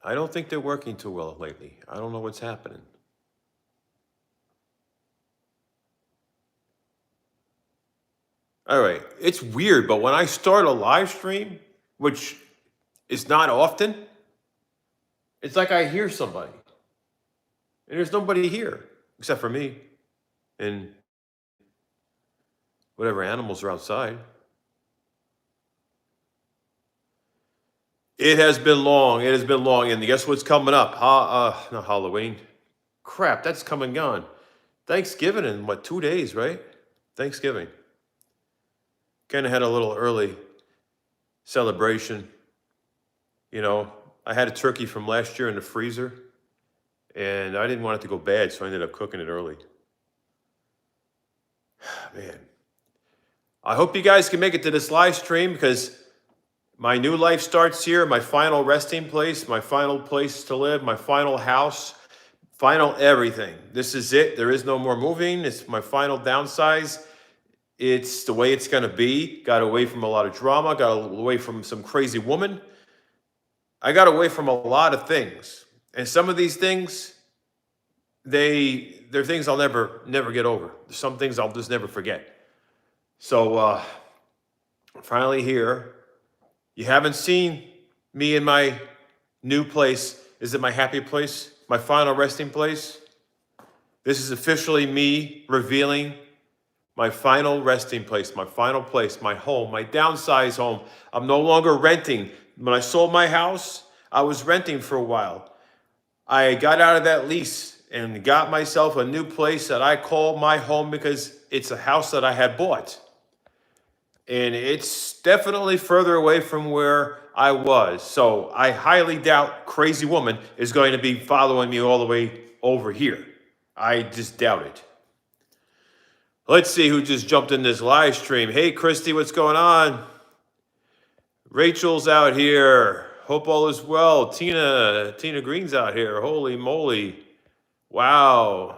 I don't think they're working too well lately. I don't know what's happening. All right, it's weird, but when I start a live stream, which is not often, it's like I hear somebody, and there's nobody here except for me and whatever animals are outside. It has been long. It has been long, and guess what's coming up? Not Halloween. Crap, that's come and gone. Thanksgiving in what, 2 days, right? Thanksgiving. Kind of had a little early celebration. You know, I had a turkey from last year in the freezer, and I didn't want it to go bad, so I ended up cooking it early. Man, I hope you guys can make it to this live stream because my new life starts here, my final resting place, my final place to live, my final house, final everything. This is it. There is no more moving. It's my final downsize. It's the way it's going to be. Got away from a lot of drama, got away from some crazy woman. I got away from a lot of things. And some of these things, they're things I'll never get over. Some things I'll just never forget. So I'm finally here. You haven't seen me in my new place. Is it my happy place? My final resting place? This is officially me revealing my final resting place, my final place, my home, my downsized home. I'm no longer renting. When I sold my house, I was renting for a while. I got out of that lease and got myself a new place that I call my home because it's a house that I had bought. And it's definitely further away from where I was. So I highly doubt Crazy Woman is going to be following me all the way over here. I just doubt it. Let's see who just jumped in this live stream. Hey, Christy, what's going on? Rachel's out here. Hope all is well. Tina Green's out here. Holy moly. Wow.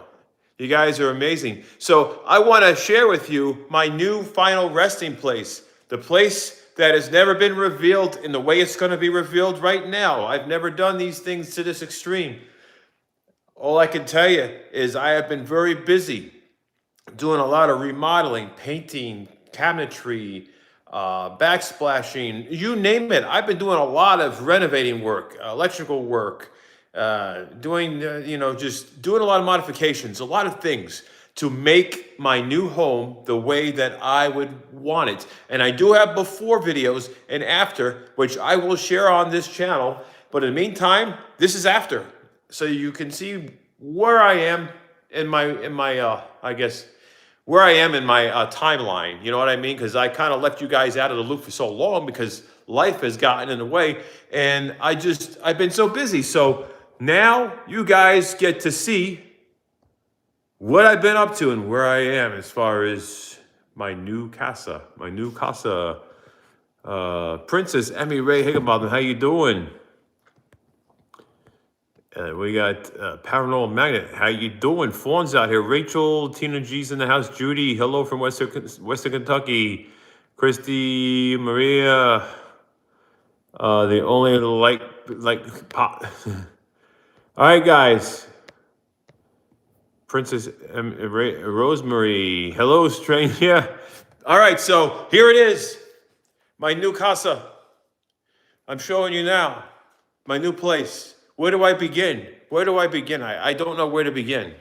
You guys are amazing. So I want to share with you my new final resting place. The place that has never been revealed in the way it's going to be revealed right now. I've never done these things to this extreme. All I can tell you is I have been very busy doing a lot of remodeling, painting, cabinetry, backsplashing, you name it. I've been doing a lot of renovating work, electrical work, just doing a lot of modifications, a lot of things to make my new home the way that I would want it. And I do have before videos and after, which I will share on this channel. But in the meantime, this is after. So you can see where I am in my where I am in my timeline. You know what I mean? Because I kind of left you guys out of the loop for so long because life has gotten in the way. And I've been so busy. So now you guys get to see what I've been up to and where I am as far as my new casa. Princess Emmy Ray Higginbotham, how you doing? We got Paranormal Magnet. How you doing? Fawn's out here. Rachel, Tina G's in the house. Judy, hello from Western Kentucky. Christy, Maria, the only like pop. All right, guys. Princess Rosemary. Hello, stranger. All right, so here it is. My new casa. I'm showing you now. My new place. Where do I begin? Where do I begin? I don't know where to begin.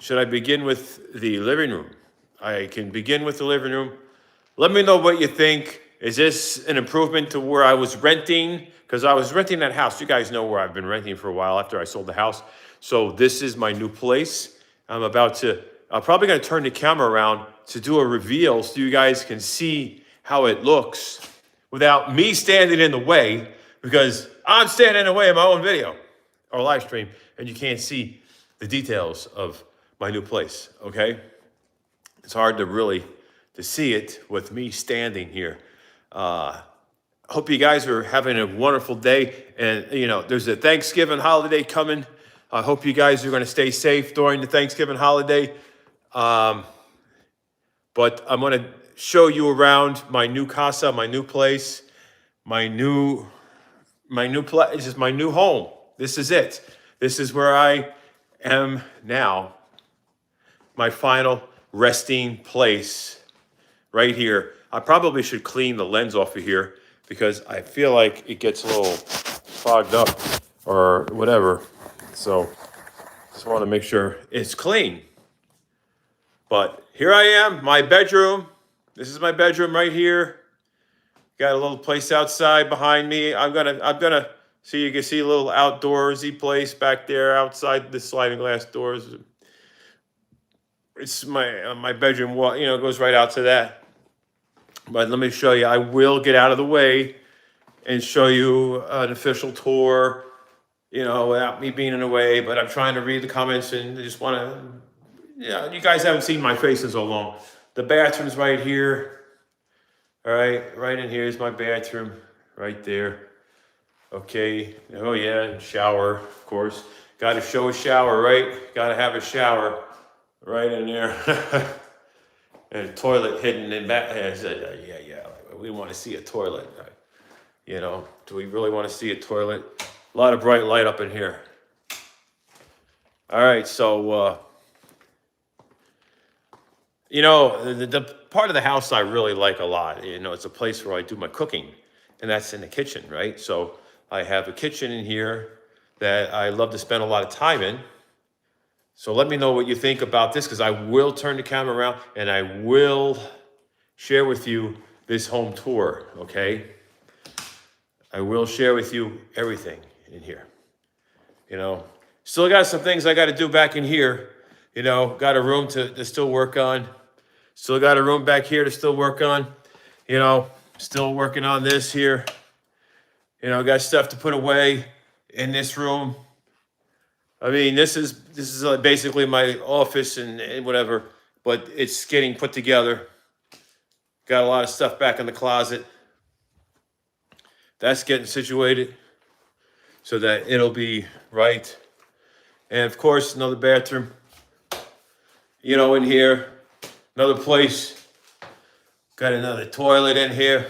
Should I begin with the living room? I can begin with the living room. Let me know what you think. Is this an improvement to where I was renting? Because I was renting that house. You guys know where I've been renting for a while after I sold the house. So this is my new place. I'm probably going to turn the camera around to do a reveal so you guys can see how it looks without me standing in the way, because I'm standing in the way of my own video or live stream, and you can't see the details of my new place, okay? It's hard to see it with me standing here. Hope you guys are having a wonderful day. And, there's a Thanksgiving holiday coming. I hope you guys are going to stay safe during the Thanksgiving holiday. But I'm going to show you around my new casa, my new place, my new my new place. This is my new home. This is it. This is where I am now. My final resting place right here. I probably should clean the lens off of here because I feel like it gets a little fogged up or whatever. So just want to make sure it's clean. But here I am, my bedroom. This is my bedroom right here. Got a little place outside behind me. I'm gonna see, you can see a little outdoorsy place back there outside the sliding glass doors. It's my bedroom wall, goes right out to that. But let me show you. I will get out of the way and show you an official tour, without me being in the way. But I'm trying to read the comments and I just want to, you guys haven't seen my face in so long. The bathroom's right here. All right in here is my bathroom, right there. Okay. Oh yeah, shower, of course. Got to show a shower, right? Got to have a shower right in there. And a toilet hidden in back. Yeah. We want to see a toilet. Do we really want to see a toilet? A lot of bright light up in here. All right, so the part of the house I really like a lot. It's a place where I do my cooking, and that's in the kitchen, right? So I have a kitchen in here that I love to spend a lot of time in. So let me know what you think about this, because I will turn the camera around and I will share with you this home tour, okay? I will share with you everything in here. Still got some things I got to do back in here. Got a room to still work on. Still got a room back here to still work on. Still working on this here. Got stuff to put away in this room. I mean, this is basically my office and whatever, but it's getting put together. Got a lot of stuff back in the closet. That's getting situated so that it'll be right. And of course, another bathroom, in here, another place. Got another toilet in here,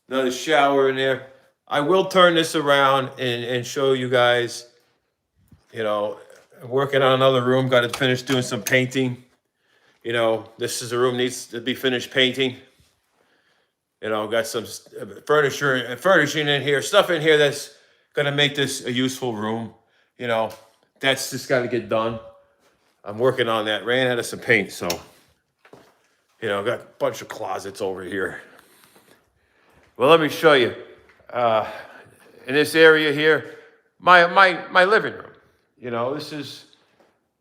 another shower in there. I will turn this around and show you guys. Working on another room. Got to finish doing some painting. This is a room needs to be finished painting. Got some furnishing in here, stuff in here that's gonna make this a useful room. That's just got to get done. I'm working on that. Ran out of some paint, so got a bunch of closets over here. Well, let me show you. In this area here, my living room. This is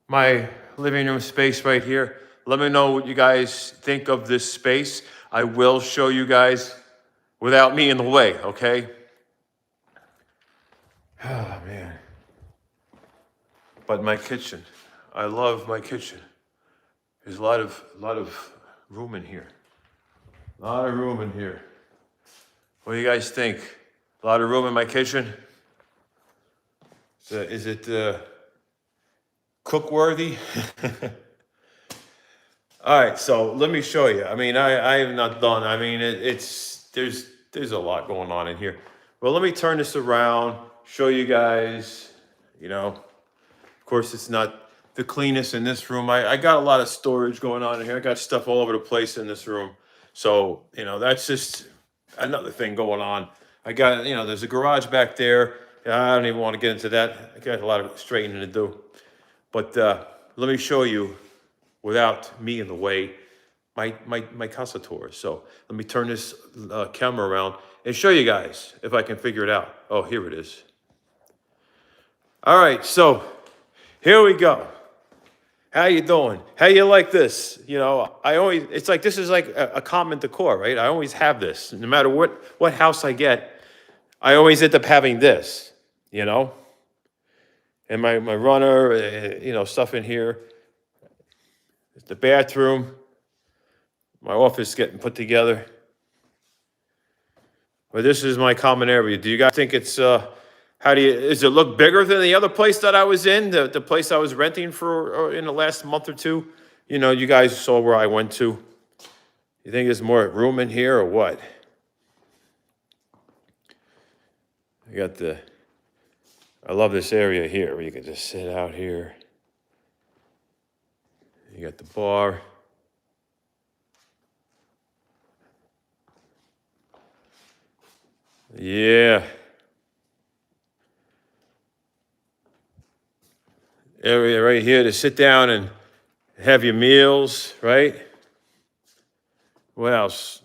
my living room space right here. Let me know what you guys think of this space. I will show you guys without me in the way, okay? Oh, man. But my kitchen, I love my kitchen. There's a lot of room in here. A lot of room in here. What do you guys think? A lot of room in my kitchen? Is it cook worthy? All right, so let me show you. I mean, I am not done. I mean, there's a lot going on in here. Well, let me turn this around, show you guys. Of course, it's not the cleanest in this room. I got a lot of storage going on in here. I got stuff all over the place in this room. So, that's just another thing going on. I got, there's a garage back there. I don't even want to get into that. I got a lot of straightening to do. But let me show you, without me in the way, my casa tour. So let me turn this camera around and show you guys if I can figure it out. Oh, here it is. All right, so here we go. How you doing? How you like this? It's like, this is like a common decor, right? I always have this. No matter what house I get, I always end up having this, And my runner, stuff in here. The bathroom. My office getting put together. But this is my common area. Do you guys think it's, does it look bigger than the other place that I was in? The place I was renting for in the last month or two? You guys saw where I went to. You think there's more room in here or what? I love this area here where you can just sit out here. You got the bar. Yeah. Area right here to sit down and have your meals, right? What else?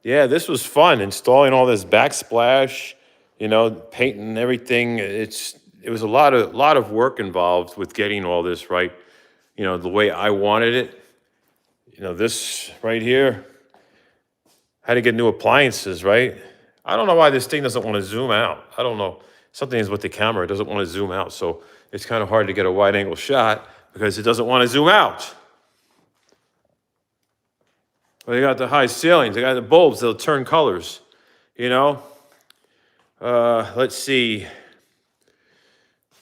Yeah, this was fun installing all this backsplash, painting everything. It was a lot of work involved with getting all this right, the way I wanted it. This right here, had to get new appliances, right? I don't know why this thing doesn't want to zoom out. I don't know. Something is with the camera, it doesn't want to zoom out. So it's kind of hard to get a wide angle shot because it doesn't want to zoom out. Well, they got the high ceilings, they got the bulbs that'll turn colors, you know? Let's see.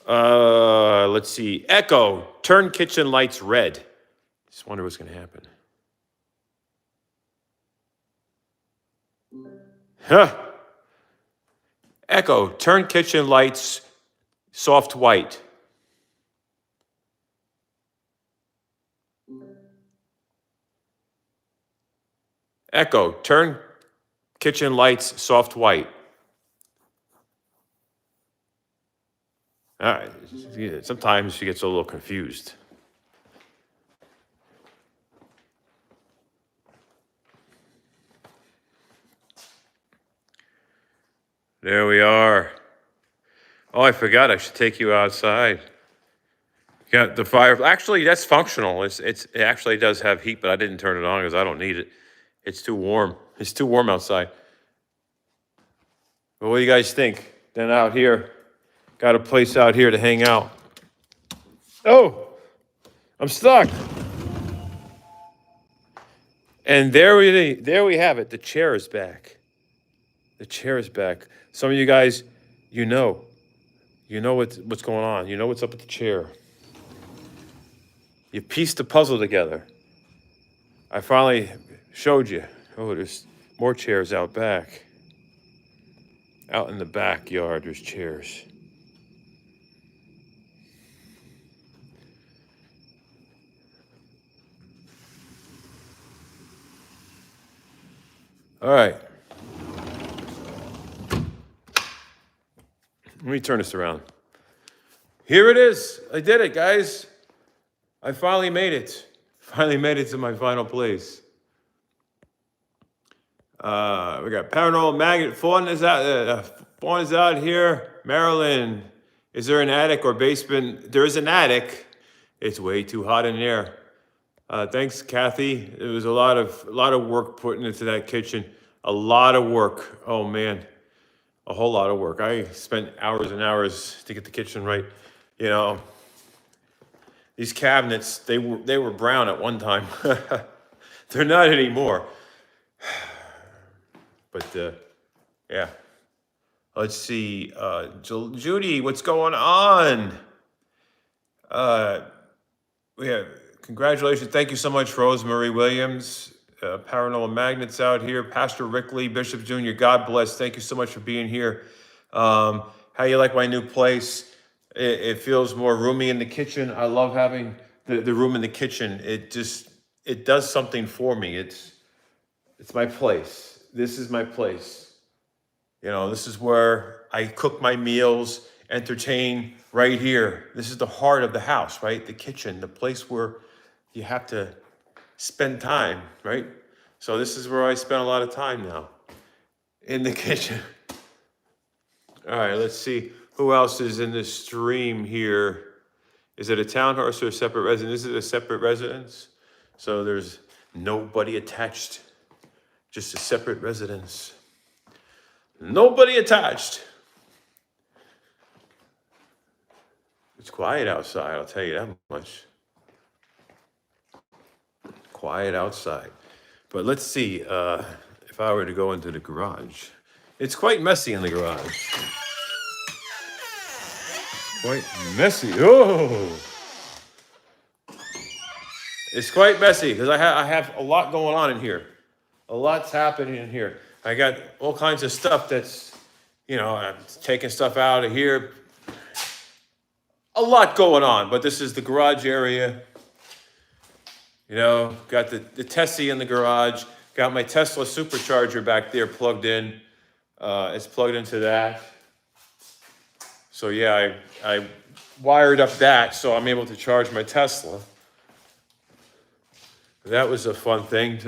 Let's see. Echo, turn kitchen lights red. Just wonder what's going to happen. Huh. Echo, turn kitchen lights soft white. Echo, turn kitchen lights soft white. All right. Sometimes she gets a little confused. There we are. Oh, I forgot. I should take you outside. Got the fire. Actually, that's functional. It actually does have heat, but I didn't turn it on because I don't need it. It's too warm. It's too warm outside. But what do you guys think? Then out here, got a place out here to hang out. Oh, I'm stuck. And there we have it. The chair is back. The chair is back. Some of you guys, you know what's going on. You know what's up with the chair. You pieced the puzzle together. I finally showed you. Oh, there's more chairs out back. Out in the backyard, there's chairs. All right. Let me turn this around. Here it is. I did it, guys. I finally made it. Finally made it to my final place. We got Paranormal Magnet. Fawn is out here. Maryland. Is there an attic or basement? There is an attic. It's way too hot in there. Thanks, Kathy. It was a lot of work putting into that kitchen. A lot of work. Oh man, a whole lot of work. I spent hours and hours to get the kitchen right. These cabinets, they were brown at one time. They're not anymore. But yeah. Let's see. Judy, what's going on? We have congratulations. Thank you so much, Rosemary Williams. Paranormal Magnets out here. Pastor Rick Lee, Bishop Jr., God bless. Thank you so much for being here. How you like my new place? It feels more roomy in the kitchen. I love having the room in the kitchen. It does something for me. It's my place. This is my place. This is where I cook my meals, entertain right here. This is the heart of the house, right? The kitchen, the place where you have to spend time, right? So this is where I spend a lot of time now, in the kitchen. All right, let's see. Who else is in this stream here? Is it a townhouse or a separate residence? This is a separate residence. So there's nobody attached, just a separate residence. Nobody attached. It's quiet outside, I'll tell you that much. Quiet outside. But let's see if I were to go into the garage. It's quite messy in the garage. Quite messy. Oh! It's quite messy because I have a lot going on in here. A lot's happening in here. I got all kinds of stuff that's I'm taking stuff out of here. A lot going on, but this is the garage area. Got the Tessie in the garage. Got my Tesla supercharger back there plugged in. It's plugged into that. So yeah, I wired up that so I'm able to charge my Tesla. That was a fun thing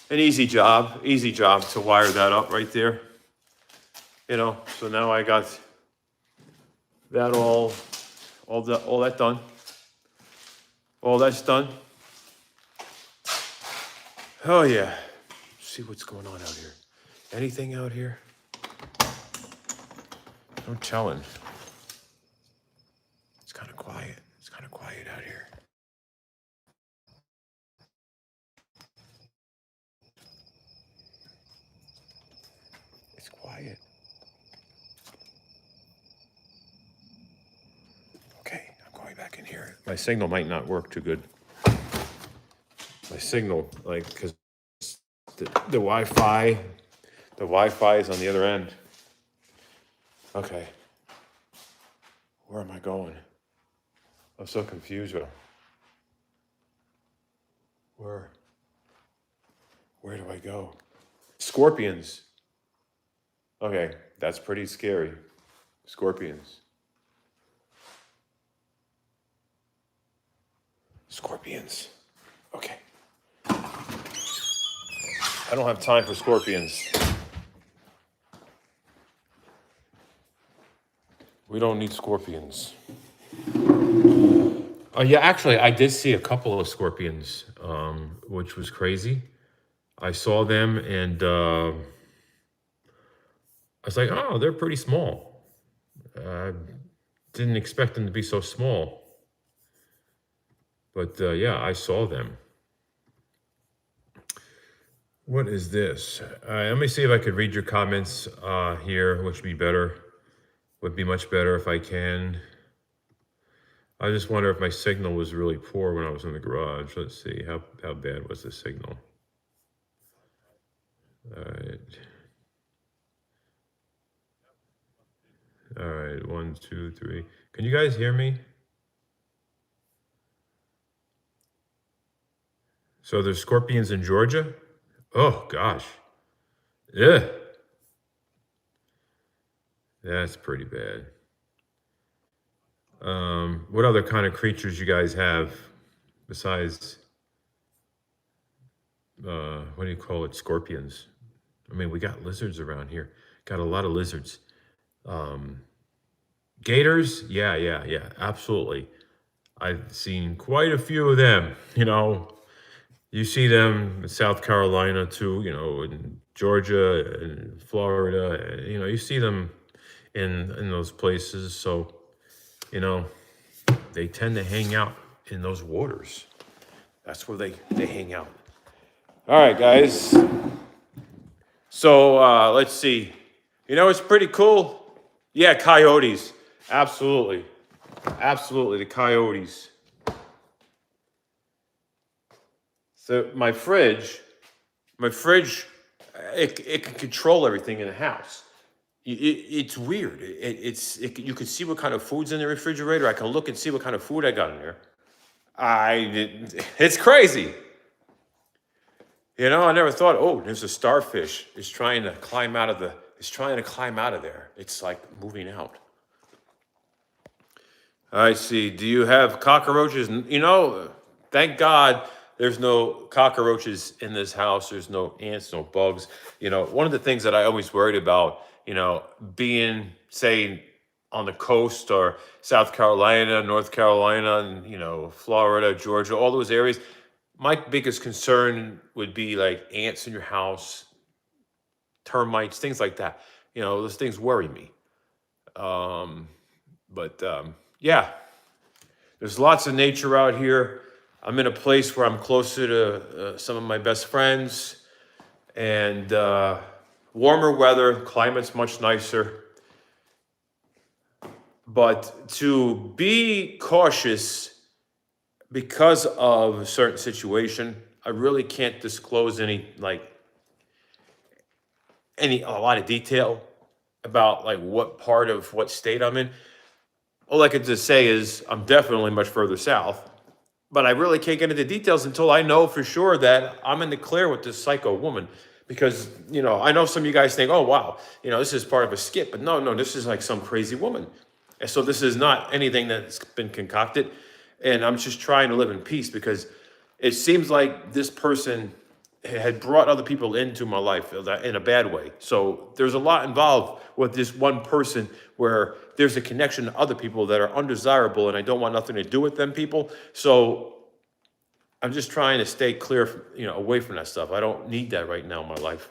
an easy job to wire that up right there. So now I got that all that done. All that's done. Oh yeah. Let's see what's going on out here. Anything out here? No telling. It's kind of quiet. It's kind of quiet out here. It's quiet. Okay, I'm going back in here. My signal might not work too good. My signal, because the Wi-Fi is on the other end. Okay. Where am I going? I'm so confused. Where do I go? Scorpions. Okay, that's pretty scary. Scorpions. Scorpions. Okay. I don't have time for scorpions. We don't need scorpions. Yeah, actually, I did see a couple of scorpions, which was crazy. I saw them and I was like, oh, they're pretty small. Didn't expect them to be so small. But yeah, I saw them. What is this? Let me see if I could read your comments here, which would be better. Would be much better if I can. I just wonder if my signal was really poor when I was in the garage. Let's see, how bad was the signal? All right. All right, 1, 2, 3. Can you guys hear me? So there's scorpions in Georgia? Oh, gosh. Yeah. That's pretty bad. What other kind of creatures you guys have besides, what do you call it, scorpions? I mean, we got lizards around here. Got a lot of lizards. Gators? Yeah, absolutely. I've seen quite a few of them, You see them in South Carolina too, in Georgia and Florida, you see them in those places. So, they tend to hang out in those waters. That's where they hang out. All right, guys. So let's see. It's pretty cool. Yeah, coyotes. Absolutely. Absolutely, the coyotes. So my fridge, it can control everything in the house. It's weird. You can see what kind of food's in the refrigerator. I can look and see what kind of food I got in there. It's crazy. I never thought, oh, there's a starfish. It's trying to climb out of there. It's like moving out. I see. Do you have cockroaches? Thank God there's no cockroaches in this house. There's no ants, no bugs. One of the things that I always worried about, being, say, on the coast or South Carolina, North Carolina, and, Florida, Georgia, all those areas, my biggest concern would be like ants in your house, termites, things like that. Those things worry me. Yeah, there's lots of nature out here. I'm in a place where I'm closer to some of my best friends, and warmer weather, climate's much nicer. But to be cautious because of a certain situation, I really can't disclose a lot of detail. about like what part of what state I'm in. All I could just say is I'm definitely much further south, but I really can't get into details until I know for sure that I'm in the clear with this psycho woman. Because, I know some of you guys think, oh, wow, this is part of a skit, but no, this is like some crazy woman. And so this is not anything that's been concocted. And I'm just trying to live in peace because it seems like this person had brought other people into my life in a bad way. So there's a lot involved with this one person where there's a connection to other people that are undesirable, and I don't want nothing to do with them people. So I'm just trying to stay clear, away from that stuff. I don't need that right now in my life.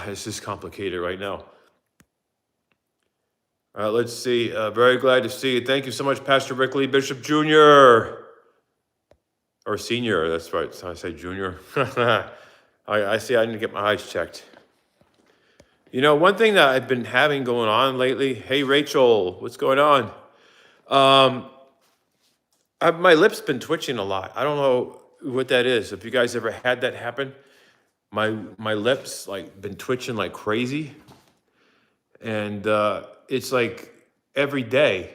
It's just complicated right now. Let's see. Very glad to see you. Thank you so much, Pastor Rick Lee Bishop Jr. Or senior, that's right. I say junior. I see I need to get my eyes checked. One thing that I've been having going on lately, hey, Rachel, what's going on? My lips been twitching a lot. I don't know what that is. If you guys ever had that happen, my lips like been twitching like crazy. And it's like every day,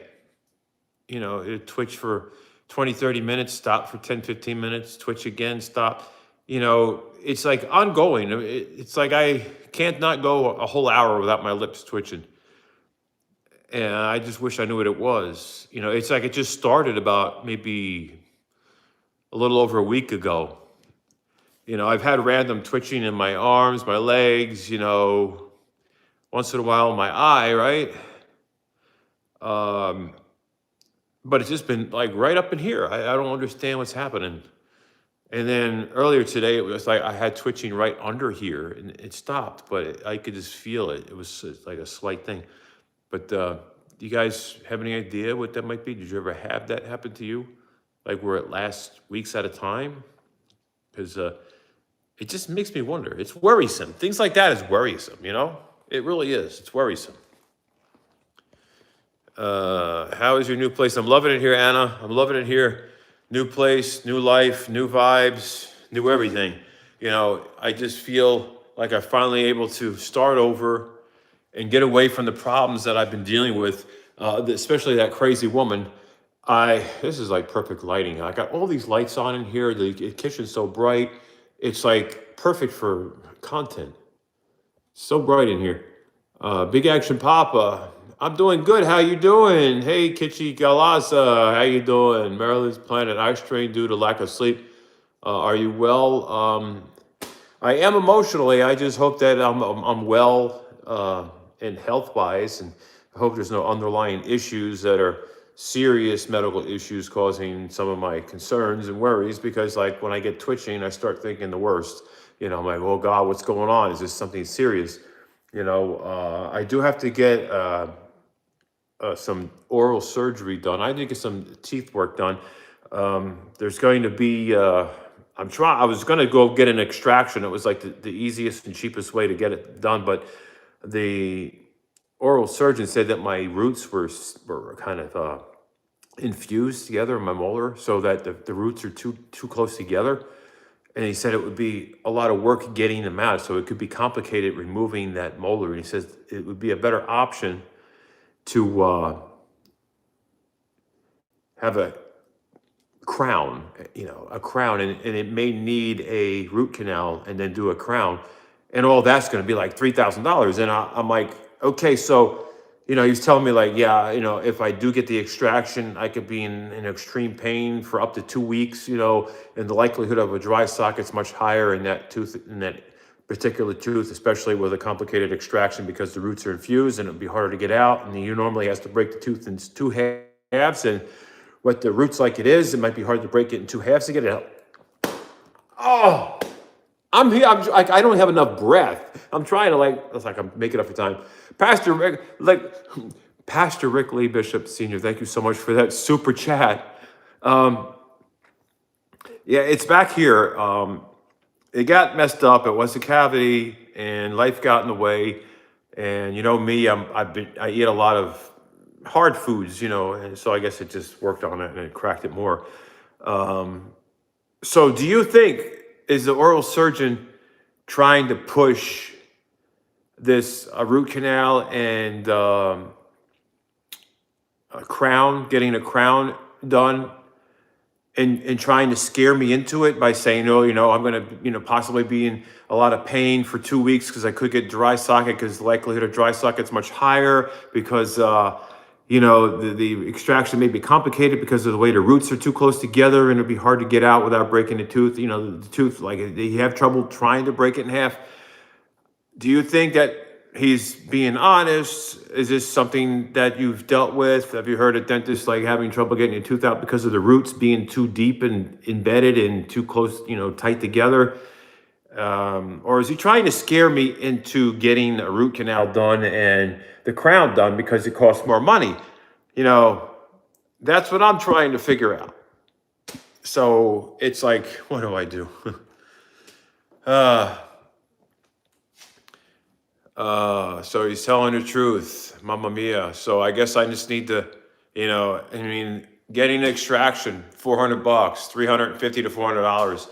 it twitch for 20, 30 minutes, stop for 10, 15 minutes, twitch again, stop. It's like ongoing. It's like I can't not go a whole hour without my lips twitching. And I just wish I knew what it was. It's like it just started about maybe a little over a week ago. I've had random twitching in my arms, my legs, once in a while my eye, right? But it's just been like right up in here. I don't understand what's happening. And then earlier today, it was like I had twitching right under here, and it stopped, but I could just feel it. It was like a slight thing. But do you guys have any idea what that might be? Did you ever have that happen to you? Like where it lasts weeks at a time? Because it just makes me wonder. It's worrisome. Things like that is worrisome, It really is. It's worrisome. How is your new place? I'm loving it here, Anna. I'm loving it here. New place, new life, new vibes, new everything. I just feel like I'm finally able to start over and get away from the problems that I've been dealing with, especially that crazy woman. This is like perfect lighting. I got all these lights on in here. The kitchen's so bright. It's like perfect for content. So bright in here. Big Action Papa. I'm doing good. How you doing? Hey, Kitchi Galasa. How you doing? Maryland's Planet Ice Train due to lack of sleep. Are you well? I am emotionally. I just hope that I'm well and health-wise, and I hope there's no underlying issues that are serious medical issues causing some of my concerns and worries. Because like when I get twitching, I start thinking the worst. I'm like, oh God, what's going on? Is this something serious? I do have to get some oral surgery done. I need to get some teeth work done. There's going to be, I was going to go get an extraction. It was like the easiest and cheapest way to get it done. But the oral surgeon said that my roots were kind of infused together in my molar, so that the roots are too close together. And he said it would be a lot of work getting them out. So it could be complicated removing that molar. And he says it would be a better option to have a crown, and it may need a root canal and then do a crown. And all that's going to be like $3,000. And I'm like, okay, so, he was telling me like, yeah, if I do get the extraction, I could be in extreme pain for up to 2 weeks, and the likelihood of a dry socket's much higher in that tooth, in that particular tooth, especially with a complicated extraction because the roots are infused and it'd be harder to get out. And you normally has to break the tooth in two halves. And what the root's like it might be hard to break it in two halves to get it out. Oh, I'm here. I don't have enough breath. I'm trying to it's like I'm making up for time. Pastor Rick Lee Bishop Sr., thank you so much for that super chat. Yeah, it's back here. It got messed up. It was a cavity, and life got in the way. And me, I eat a lot of hard foods, and so I guess it just worked on it and it cracked it more. So do you think, is the oral surgeon trying to push this root canal and a crown, getting a crown done, and trying to scare me into it by saying, oh, I'm going to, possibly be in a lot of pain for 2 weeks because I could get dry socket, because the likelihood of dry socket's much higher, because, the extraction may be complicated because of the way the roots are too close together, and it'd be hard to get out without breaking the tooth. The tooth, like, you have trouble trying to break it in half. Do you think that he's being honest? Is this something that you've dealt with? Have you heard of dentists like having trouble getting your tooth out because of the roots being too deep and embedded and too close, tight together? Or is he trying to scare me into getting a root canal done and the crown done because it costs more money? That's what I'm trying to figure out. So it's like, what do I do? So he's telling the truth, Mamma Mia. So I guess I just need to, getting an extraction, $400, $350 to $400.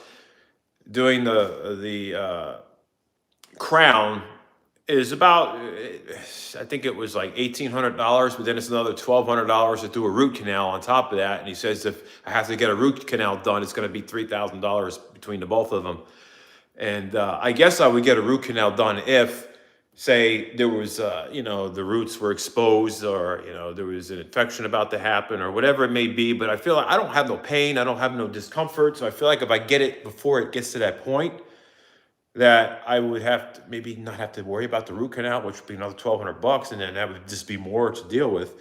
Doing the crown is about, I think it was like $1,800, but then it's another $1,200 to do a root canal on top of that. And he says if I have to get a root canal done, it's going to be $3,000 between the both of them. And I guess I would get a root canal done if, say, there was, the roots were exposed, or, there was an infection about to happen, or whatever it may be. But I feel like I don't have no pain. I don't have no discomfort. So I feel like if I get it before it gets to that point, that I would have to maybe not have to worry about the root canal, which would be another $1,200, and then that would just be more to deal with.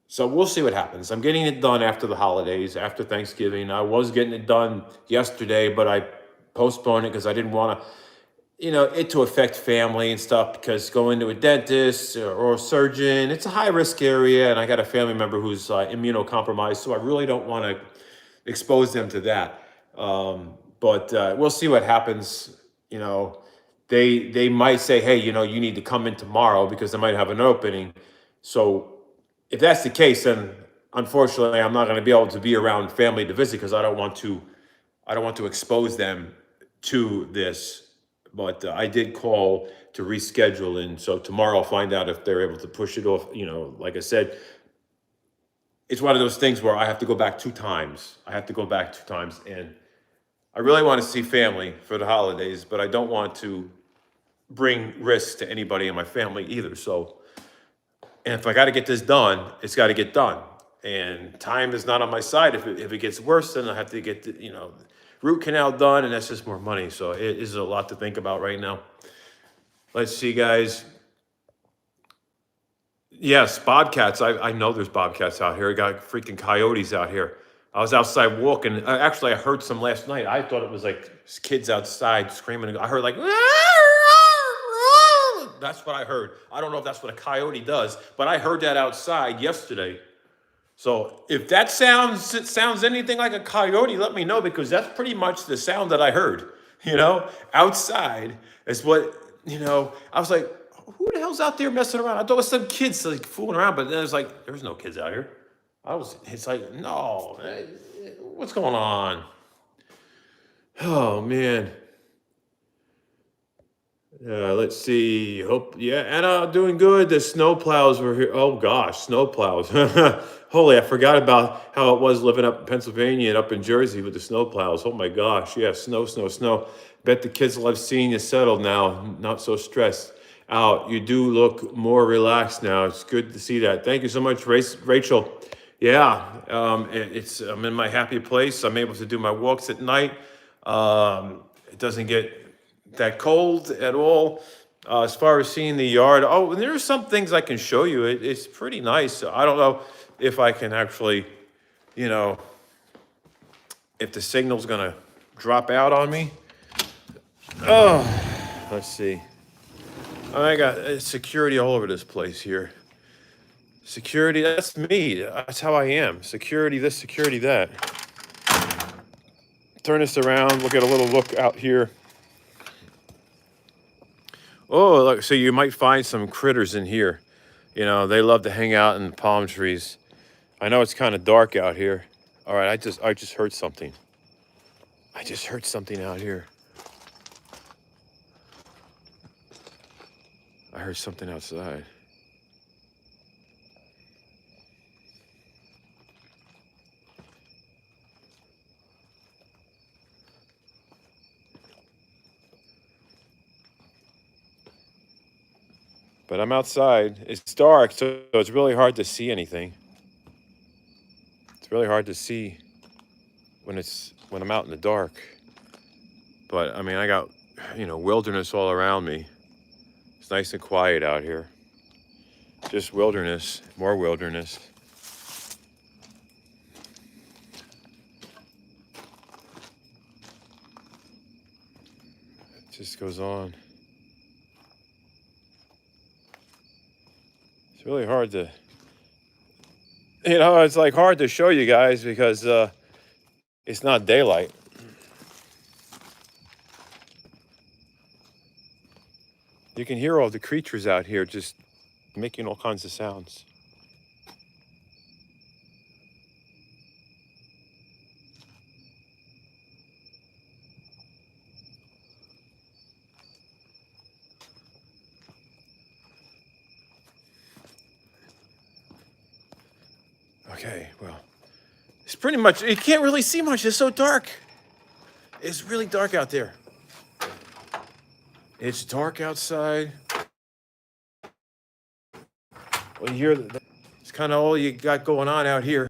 So we'll see what happens. I'm getting it done after the holidays, after Thanksgiving. I was getting it done yesterday, but I postponed it because I didn't want to, it to affect family and stuff, because going to a dentist or a surgeon, it's a high risk area. And I got a family member who's immunocompromised. So I really don't want to expose them to that. But we'll see what happens. They might say, hey, you need to come in tomorrow because they might have an opening. So if that's the case, then unfortunately I'm not going to be able to be around family to visit, because I don't want to expose them to this. But I did call to reschedule, and so tomorrow I'll find out if they're able to push it off. Like I said, it's one of those things where I have to go back 2 times. And I really want to see family for the holidays, but I don't want to bring risks to anybody in my family either. So, and if I got to get this done, it's got to get done. And time is not on my side. If it gets worse, then I have to get the, root canal done, and that's just more money. So it is a lot to think about right now. Let's see, guys. Yes, bobcats. I know there's bobcats out here. I got freaking coyotes out here. I was outside walking. Actually, I heard some last night. I thought it was like kids outside screaming. I heard like, that's what I heard. I don't know if that's what a coyote does, but I heard that outside yesterday. So if that sounds anything like a coyote, let me know, because that's pretty much the sound that I heard, outside is what, I was like, who the hell's out there messing around? I thought it was some kids like fooling around, but then it's like, there's no kids out here. It's like, no, what's going on? Oh, man. Let's see. Anna, doing good. The snow plows were here. Oh gosh, snow plows. Holy, I forgot about how it was living up in Pennsylvania and up in Jersey with the snow plows. Oh my gosh, yeah, snow, snow, snow. Bet the kids love seeing you settled now, not so stressed out. You do look more relaxed now. It's good to see that. Thank you so much, Rachel. Yeah, I'm in my happy place. I'm able to do my walks at night. It doesn't get that cold at all. As far as seeing the yard, and there's some things I can show you. It's pretty nice. I don't know if I can actually, if the signal's gonna drop out on me. Oh, let's see. I got security all over this place here. Security, that's me. That's how I am. Security this, security that. Turn this around. We'll get a little look out here. Oh, look, so you might find some critters in here. They love to hang out in the palm trees. I know it's kind of dark out here. All right, I just heard something. I just heard something out here. I heard something outside. But I'm outside. It's dark, so it's really hard to see anything. It's really hard to see when I'm out in the dark. But I mean, I got, wilderness all around me. It's nice and quiet out here. Just wilderness, more wilderness. It just goes on. It's really hard to, it's like hard to show you guys because it's not daylight. You can hear all the creatures out here just making all kinds of sounds. Okay, well, it's pretty much, you can't really see much. It's so dark. It's really dark out there. It's dark outside. Well, you hear it's kind of all you got going on out here.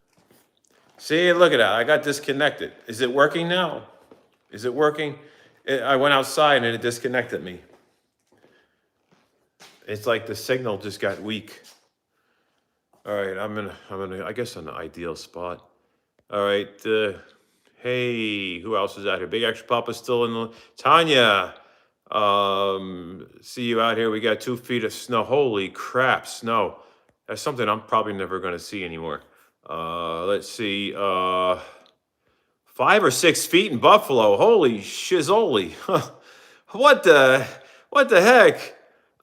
See, look at that. I got disconnected. Is it working now? Is it working? I went outside and it disconnected me. It's like the signal just got weak. All right, I guess, in an ideal spot. All right, hey, who else is out here? Big Extra Papa's still in the, Tanya, see you out here. We got 2 feet of snow. Holy crap, snow. That's something I'm probably never gonna see anymore. Let's see, 5 or 6 feet in Buffalo. Holy shizzoli. What the heck?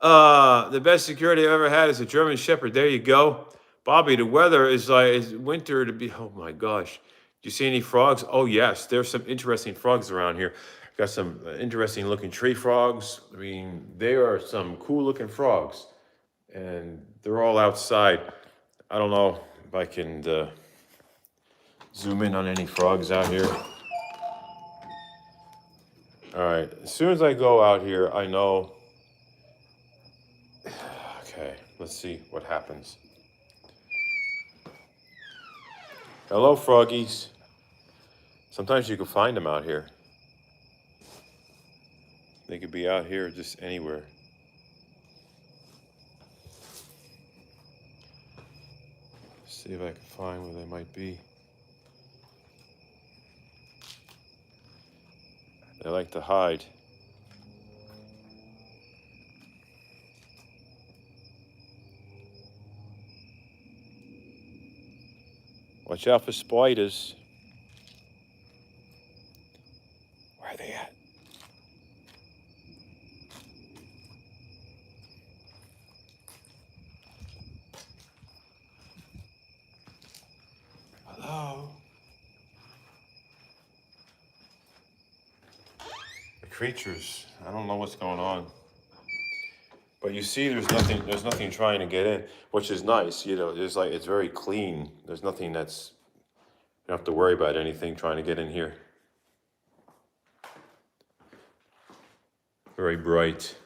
The best security I've ever had is a German Shepherd. There you go. Bobby, the weather is like is winter to be. Oh my gosh. Do you see any frogs? Oh yes, there's some interesting frogs around here. Got some interesting looking tree frogs. I mean, there are some cool looking frogs, and they're all outside. I don't know if I can zoom in on any frogs out here. All right, as soon as I go out here, I know. Okay, let's see what happens. Hello, froggies. Sometimes you can find them out here. They could be out here just anywhere. See if I can find where they might be. They like to hide. Watch out for spiders. Where are they at? Hello? The creatures, I don't know what's going on. But you see there's nothing trying to get in, which is nice, it's very clean. There's nothing you don't have to worry about anything trying to get in here. Very bright.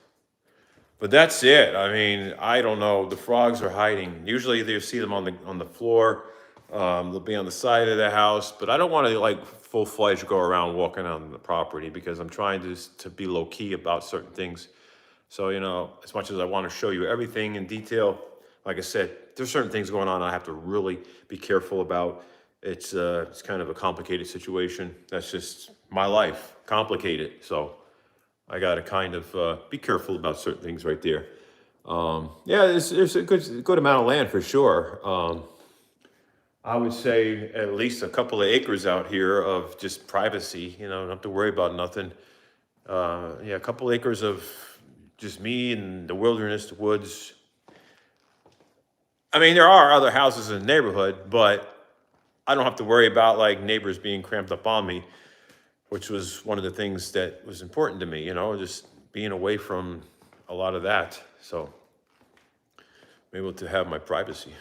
But that's it. I mean, I don't know. The frogs are hiding. Usually you see them on the floor. They'll be on the side of the house, but I don't want to like full-fledged go around walking on the property because I'm trying to be low-key about certain things. So, as much as I want to show you everything in detail, like I said, there's certain things going on I have to really be careful about. It's kind of a complicated situation. That's just my life, complicated. So I got to kind of be careful about certain things right there. Yeah, there's a good amount of land for sure. I would say at least a couple of acres out here of just privacy. Don't have to worry about nothing. Yeah, a couple acres of just me and the wilderness, the woods. I mean, there are other houses in the neighborhood, but I don't have to worry about like neighbors being cramped up on me, which was one of the things that was important to me, just being away from a lot of that. So able to have my privacy.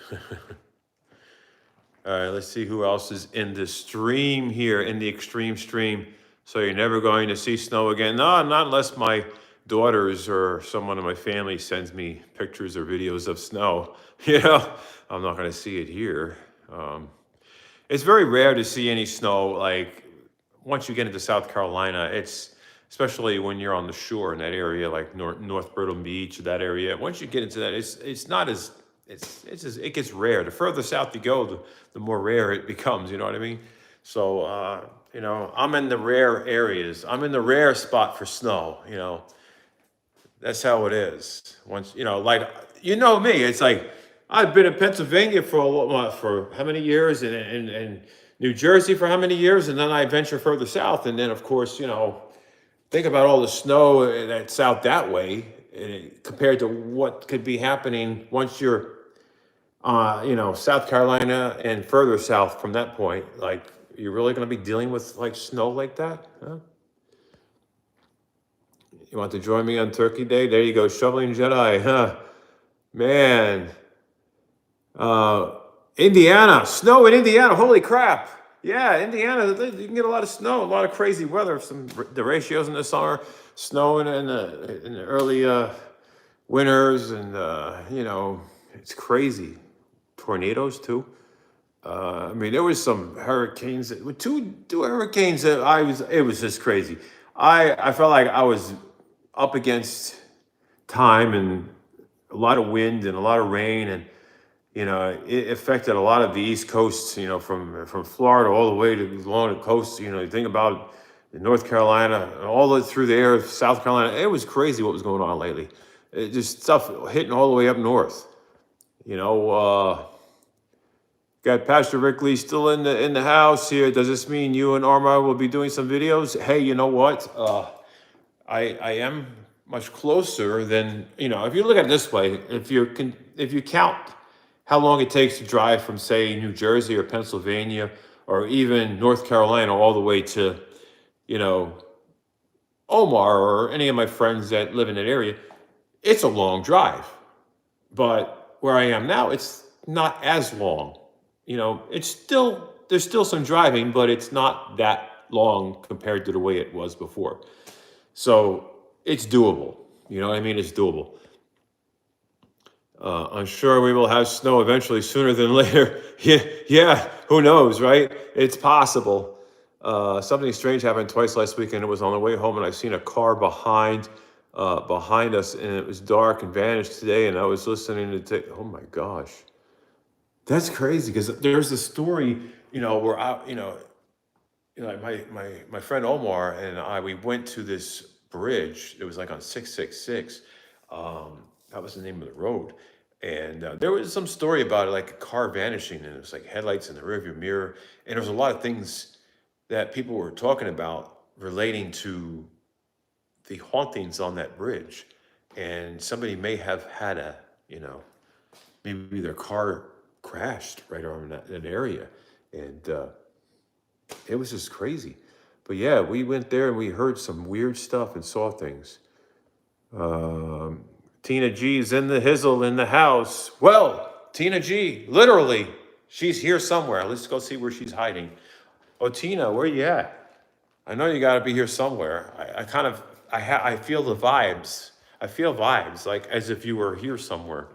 All right, let's see who else is in the stream here, in the extreme stream. So you're never going to see snow again? No, not unless my daughters or someone in my family sends me pictures or videos of snow. I'm not going to see it here. It's very rare to see any snow. Like once you get into South Carolina, it's especially when you're on the shore in that area, like North Myrtle Beach, that area. Once you get into that, it's not as it gets rare. The further south you go, the more rare it becomes. You know what I mean? So I'm in the rare areas. I'm in the rare spot for snow. That's how it is. Once like me, it's like I've been in Pennsylvania for how many years, and New Jersey for how many years, and then I venture further south, and then of course think about all the snow that's out that way, compared to what could be happening once you're South Carolina and further south from that point. Like, you're really going to be dealing with like snow like that? Huh? You want to join me on Turkey Day? There you go, Shoveling Jedi, huh? Man. Indiana, snow in Indiana, holy crap. Yeah, Indiana, you can get a lot of snow, a lot of crazy weather. The ratios in the summer, snow in the early winters, and it's crazy. Tornadoes too. There was some hurricanes, two hurricanes that it was just crazy. I felt like I was up against time, and a lot of wind and a lot of rain, and it affected a lot of the East Coast, from Florida all the way to along the coast. You think about North Carolina, all the way through there, South Carolina. It was crazy what was going on lately. It just stuff hitting all the way up north. Got Pastor Rick Lee still in the house here. Does this mean you and Armar will be doing some videos? Hey, you know what? I am much closer than if you look at it this way. If you count how long it takes to drive from, say, New Jersey or Pennsylvania or even North Carolina all the way to Omar or any of my friends that live in that area, it's a long drive. But where I am now, it's not as long. There's still some driving, but it's not that long compared to the way it was before. So it's doable. You know what I mean? It's doable. I'm sure we will have snow eventually, sooner than later. Yeah, who knows, right? It's possible. Something strange happened twice last weekend. It was on the way home, and I seen a car behind us, and it was dark and vanished today. And I was listening to oh my gosh. That's crazy, because there's a story, where my friend Omar and I, we went to this bridge. It was like on 666. That was the name of the road. And there was some story about it, like a car vanishing, and it was like headlights in the rearview mirror. And there was a lot of things that people were talking about relating to the hauntings on that bridge. And somebody may have had maybe their car crashed right around that area, and it was just crazy. But yeah, we went there and we heard some weird stuff and saw things. Tina G's in the hizzle in the house. Well, Tina G, literally, she's here somewhere. Let's go see where she's hiding. Oh, Tina, where you at? I know you got to be here somewhere. I feel the vibes. I feel vibes, like as if you were here somewhere.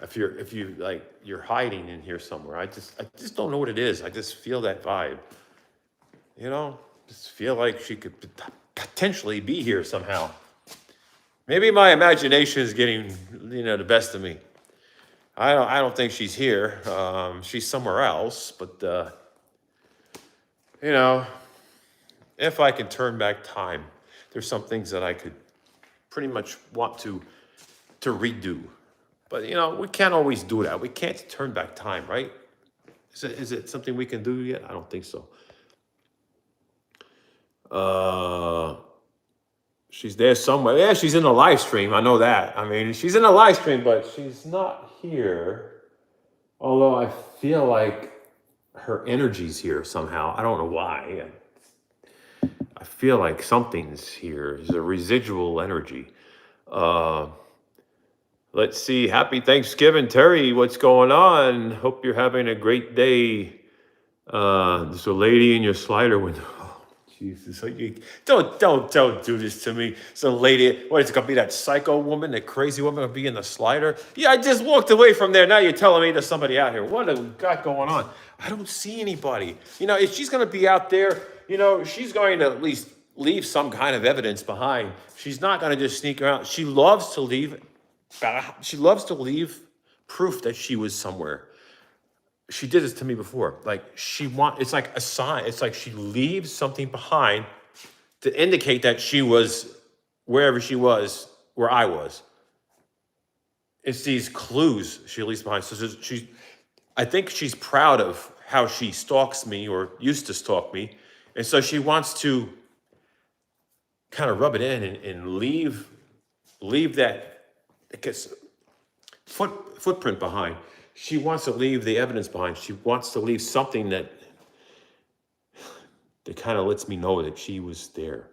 If you like, you're hiding in here somewhere. I just don't know what it is. I just feel that vibe. Just feel like she could potentially be here somehow. Maybe my imagination is getting, the best of me. I don't think she's here. She's somewhere else. But if I can turn back time, there's some things that I could pretty much want to redo. But, we can't always do that. We can't turn back time, right? Is it something we can do yet? I don't think so. She's there somewhere. Yeah, she's in the live stream. I know that. She's in the live stream, but she's not here. Although I feel like her energy's here somehow. I don't know why. I feel like something's here. There's a residual energy. Let's see. Happy Thanksgiving, Terry. What's going on? Hope you're having a great day. There's a lady in your slider window. Oh, Jesus. Don't do this to me. It's a lady. What is it going to be? That psycho woman, that crazy woman going to be in the slider? Yeah, I just walked away from there. Now you're telling me there's somebody out here. What have we got going on? I don't see anybody. If she's going to be out there, she's going to at least leave some kind of evidence behind. She's not going to just sneak around. She loves to leave proof that she was somewhere. She did this to me before. Like it's like a sign. It's like she leaves something behind to indicate that she was wherever she was, where I was. It's these clues she leaves behind. So I think she's proud of how she stalks me or used to stalk me. And so she wants to kind of rub it in and leave that, I guess, footprint behind. She wants to leave the evidence behind. She wants to leave something that kind of lets me know that she was there.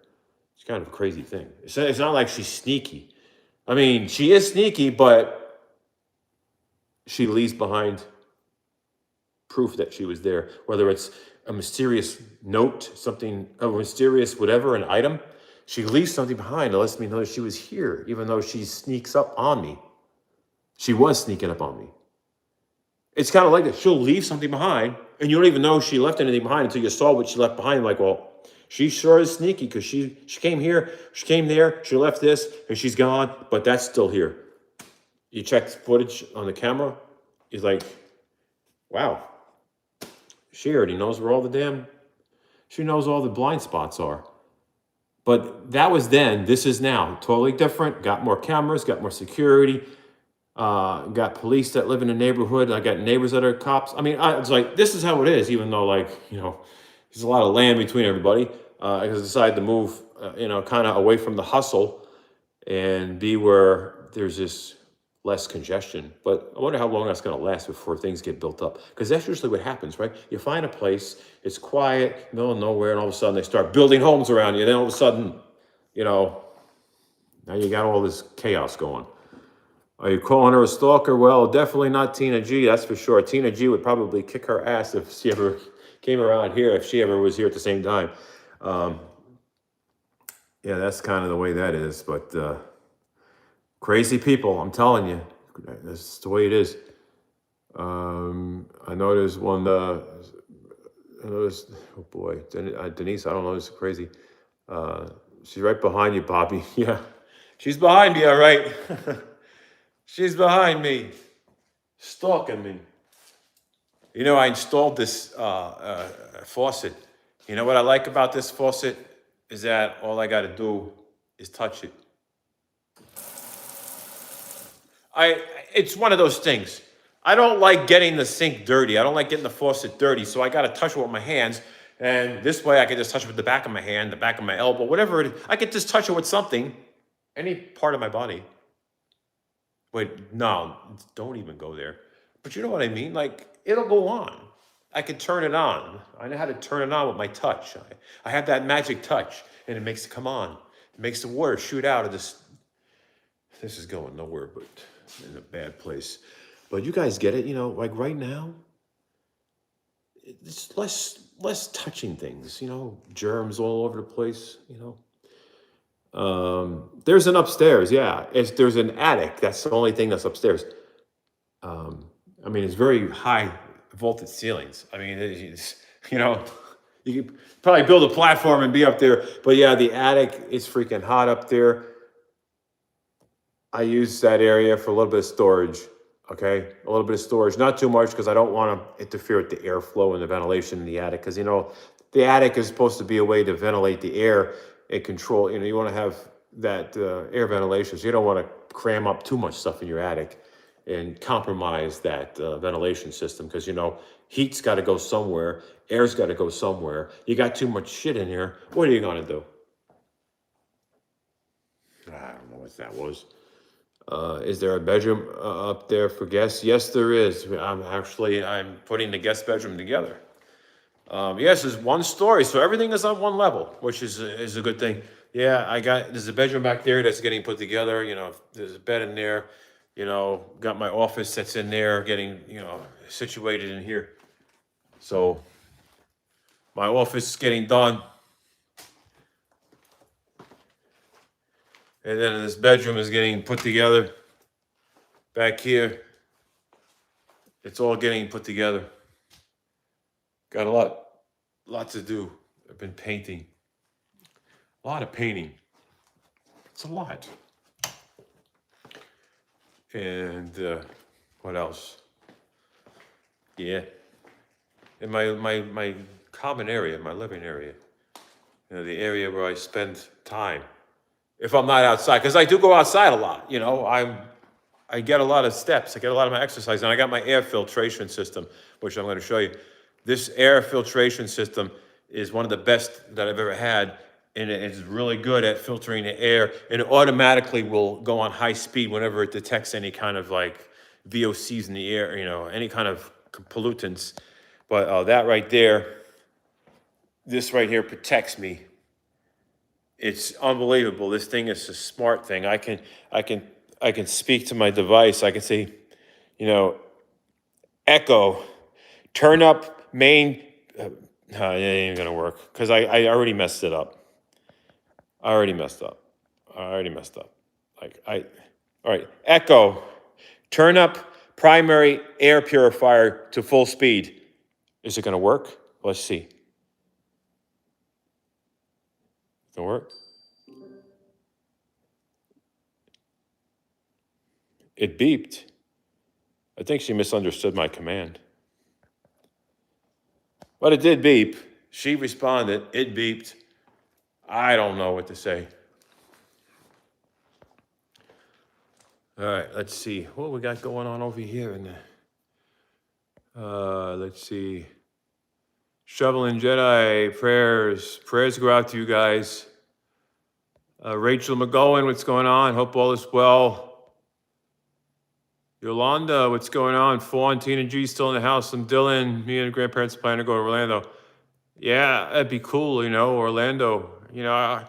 It's kind of a crazy thing. It's not like she's sneaky. I mean, she is sneaky, but she leaves behind proof that she was there, whether it's a mysterious note, a mysterious whatever, an item. She leaves something behind that lets me know that she was here, even though she sneaks up on me. She was sneaking up on me. It's kind of like that. She'll leave something behind, and you don't even know she left anything behind until you saw what she left behind. Like, well, she sure is sneaky because she came here, she came there, she left this, and she's gone, but that's still here. You check footage on the camera, he's like, wow, she already knows where she knows all the blind spots are. But that was then, this is now. Totally different, got more cameras, got more security, got police that live in the neighborhood. I got neighbors that are cops. I mean, it's like, this is how it is, even though, like, there's a lot of land between everybody. I decided to move, kind of away from the hustle and be where there's this less congestion. But I wonder how long that's going to last before things get built up. Because that's usually what happens, right? You find a place, it's quiet, middle of nowhere, and all of a sudden they start building homes around you. And then all of a sudden, now you got all this chaos going. Are you calling her a stalker? Well, definitely not Tina G, that's for sure. Tina G would probably kick her ass if she ever came around here, if she ever was here at the same time. Yeah, that's kind of the way that is. But crazy people, I'm telling you. That's the way it is. I know there's one, oh boy, Denise, I don't know, this is crazy. She's right behind you, Bobby. Yeah, she's behind me, all right. She's behind me, stalking me. I installed this faucet. You know what I like about this faucet is that all I got to do is touch it. It's one of those things. I don't like getting the sink dirty. I don't like getting the faucet dirty, so I got to touch it with my hands. And this way I can just touch it with the back of my hand, the back of my elbow, whatever it is. I could just touch it with something, any part of my body. Wait, no, don't even go there. But you know what I mean? Like, it'll go on. I can turn it on. I know how to turn it on with my touch. I have that magic touch, and it makes it come on. It makes the water shoot out of this. This is going nowhere, but in a bad place. But you guys get it, like right now, it's less touching things, germs all over the place, There's an upstairs, yeah. There's an attic. That's the only thing that's upstairs. It's very high vaulted ceilings. You could probably build a platform and be up there. But yeah, the attic is freaking hot up there. I use that area for a little bit of storage. Okay, a little bit of storage, not too much because I don't want to interfere with the airflow and the ventilation in the attic. Because the attic is supposed to be a way to ventilate the air and control. You want to have that air ventilation, so you don't want to cram up too much stuff in your attic and compromise that ventilation system. Because heat's got to go somewhere, air's got to go somewhere. You got too much shit in here. What are you gonna do? I don't know what that was. Is there a bedroom up there for guests? Yes, there is. I'm putting the guest bedroom together. Yes, it's one story, so everything is on one level, which is a good thing. Yeah, there's a bedroom back there that's getting put together. There's a bed in there. You know, got my office that's in there, getting, you know, situated in here. So my office is getting done. And then this bedroom is getting put together. Back here, it's all getting put together. Got a lot to do. I've been painting. A lot of painting. It's a lot. And what else? Yeah. In my common area, my living area, you know, the area where I spend time. If I'm not outside, because I do go outside a lot, you know, I get a lot of steps, I get a lot of my exercise, and I got my air filtration system, which I'm going to show you. This air filtration system is one of the best that I've ever had, and it's really good at filtering the air, and it automatically will go on high speed whenever it detects any kind of like VOCs in the air, you know, any kind of pollutants. But that right there, this right here protects me. It's unbelievable. This thing is a smart thing. I can speak to my device. I can say, you know, Echo, turn up main. No, it ain't gonna work because I already messed it up. I already messed up. All right, Echo, turn up primary air purifier to full speed. Is it gonna work? Let's see. Gonna work? It beeped. I think she misunderstood my command. But it did beep. She responded. It beeped. I don't know what to say. All right, let's see. What we got going on over here in the, let's see. Shoveling Jedi prayers. Prayers go out to you guys. Rachel McGowan, what's going on? Hope all is well. Yolanda, what's going on? Fawn, Tina G still in the house. I'm Dylan. Me and grandparents plan to go to Orlando. Yeah, that'd be cool, you know, Orlando. You know,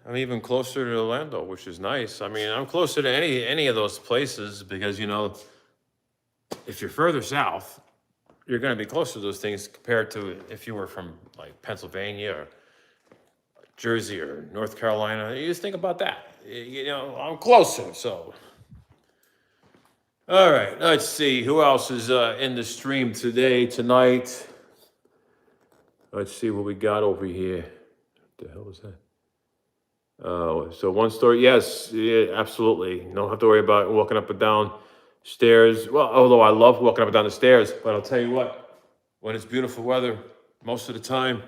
I'm even closer to Orlando, which is nice. I mean, I'm closer to any of those places because, you know, if you're further south, you're going to be closer to those things compared to if you were from like Pennsylvania or Jersey or North Carolina. You just think about that. You know, I'm closer, so. All right, let's see. Who else is in the stream tonight? Let's see what we got over here. What the hell was that? So one story, yes, yeah, absolutely. Don't have to worry about walking up and down stairs. Well, although I love walking up and down the stairs, but I'll tell you what, when it's beautiful weather, most of the time,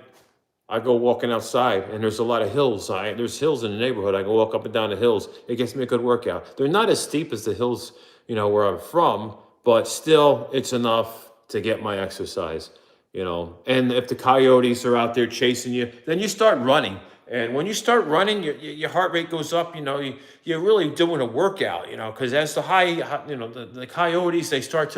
I go walking outside, and there's a lot of hills. There's hills in the neighborhood. I can walk up and down the hills. It gets me a good workout. They're not as steep as the hills, you know, where I'm from, but still, it's enough to get my exercise, you know. And if the coyotes are out there chasing you, then you start running. And when you start running, your heart rate goes up. You know, you're really doing a workout. You know, because as the coyotes, they start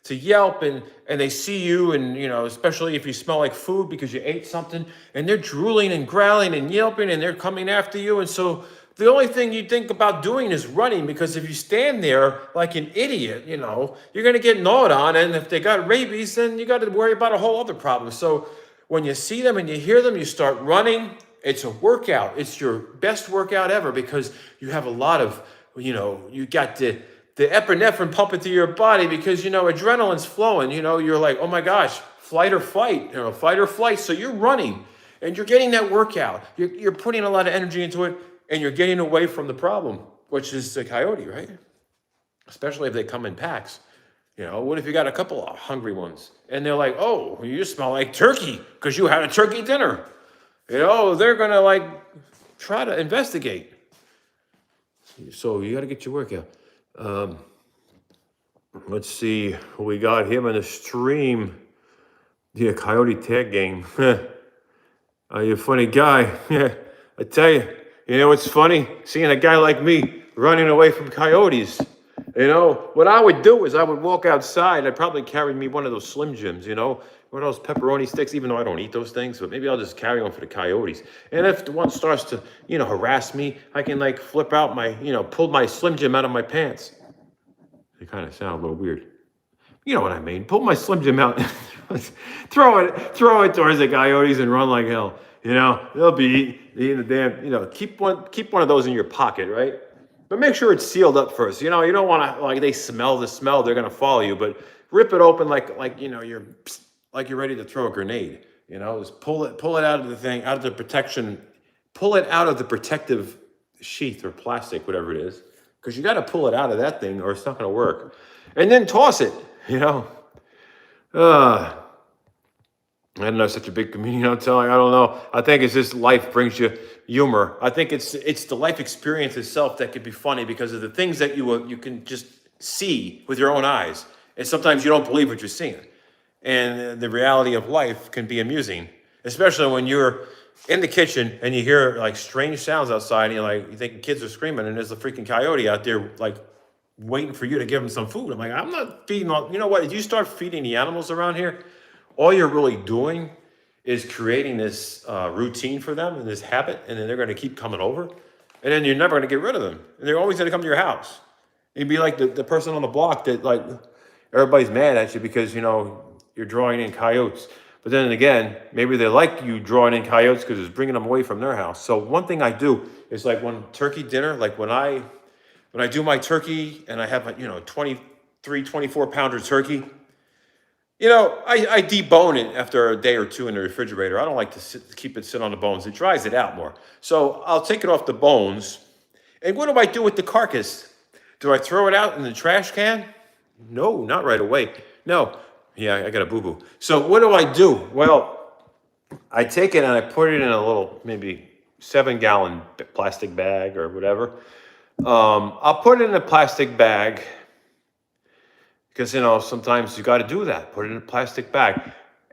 to yelp and they see you, and you know, especially if you smell like food because you ate something, and they're drooling and growling and yelping and they're coming after you. And so the only thing you think about doing is running, because if you stand there like an idiot, you know, you're going to get gnawed on, and if they got rabies, then you got to worry about a whole other problem. So when you see them and you hear them, you start running. It's a workout. It's your best workout ever, because you have a lot of, you know, you got the epinephrine pumping through your body, because, you know, adrenaline's flowing. You know, you're like, oh my gosh, fight or flight. So you're running and you're getting that workout. You're putting a lot of energy into it, and you're getting away from the problem, which is the coyote, right? Especially if they come in packs. You know, what if you got a couple of hungry ones and they're like, oh, you smell like turkey because you had a turkey dinner. You know, they're going to like try to investigate. So you got to get your workout. Let's see what we got him in the stream. Yeah, coyote tag game. You're a funny guy. Yeah, I tell you, you know what's funny? Seeing a guy like me running away from coyotes. You know, what I would do is I would walk outside. I'd probably carry me one of those Slim Jims, you know, one of those pepperoni sticks, even though I don't eat those things, but maybe I'll just carry one for the coyotes. And if the one starts to, you know, harass me, I can like flip out my, you know, pull my Slim Jim out of my pants. They kind of sound a little weird. You know what I mean. Pull my Slim Jim out, throw it towards the coyotes and run like hell. You know, they'll be eating the damn, you know, keep one of those in your pocket, right? But make sure it's sealed up first. You know, you don't want to, like, they smell the smell, they're gonna follow you, but rip it open like you know, you're ready to throw a grenade. You know, just pull it out of the thing, out of the protection, pull it out of the protective sheath or plastic, whatever it is, because you got to pull it out of that thing or it's not going to work. And then toss it, you know. I don't know, such a big comedian, I'm telling you, I don't know. I think it's just life brings you humor. I think it's the life experience itself that could be funny because of the things that you can just see with your own eyes. And sometimes you don't believe what you're seeing. And the reality of life can be amusing, especially when you're in the kitchen and you hear like strange sounds outside and you think kids are screaming and there's a freaking coyote out there like waiting for you to give them some food. I'm like, I'm not feeding all, you know what, if you start feeding the animals around here, all you're really doing is creating this routine for them and this habit, and then they're going to keep coming over, and then you're never going to get rid of them, and they're always going to come to your house. You'd be like the person on the block that like everybody's mad at you because, you know, you're drawing in coyotes. But then again, maybe they like you drawing in coyotes because it's bringing them away from their house. So one thing I do is like when turkey dinner, like when I do my turkey and I have, you know, 23, 24 pounder turkey, you know, I debone it after a day or two in the refrigerator. I don't like to keep it sit on the bones. It dries it out more. So I'll take it off the bones. And what do I do with the carcass? Do I throw it out in the trash can? No, not right away. No. Yeah, I got a boo-boo. So what do I do? Well, I take it and I put it in a little, maybe 7-gallon plastic bag or whatever. I'll put it in a plastic bag because, you know, sometimes you got to do that. Put it in a plastic bag.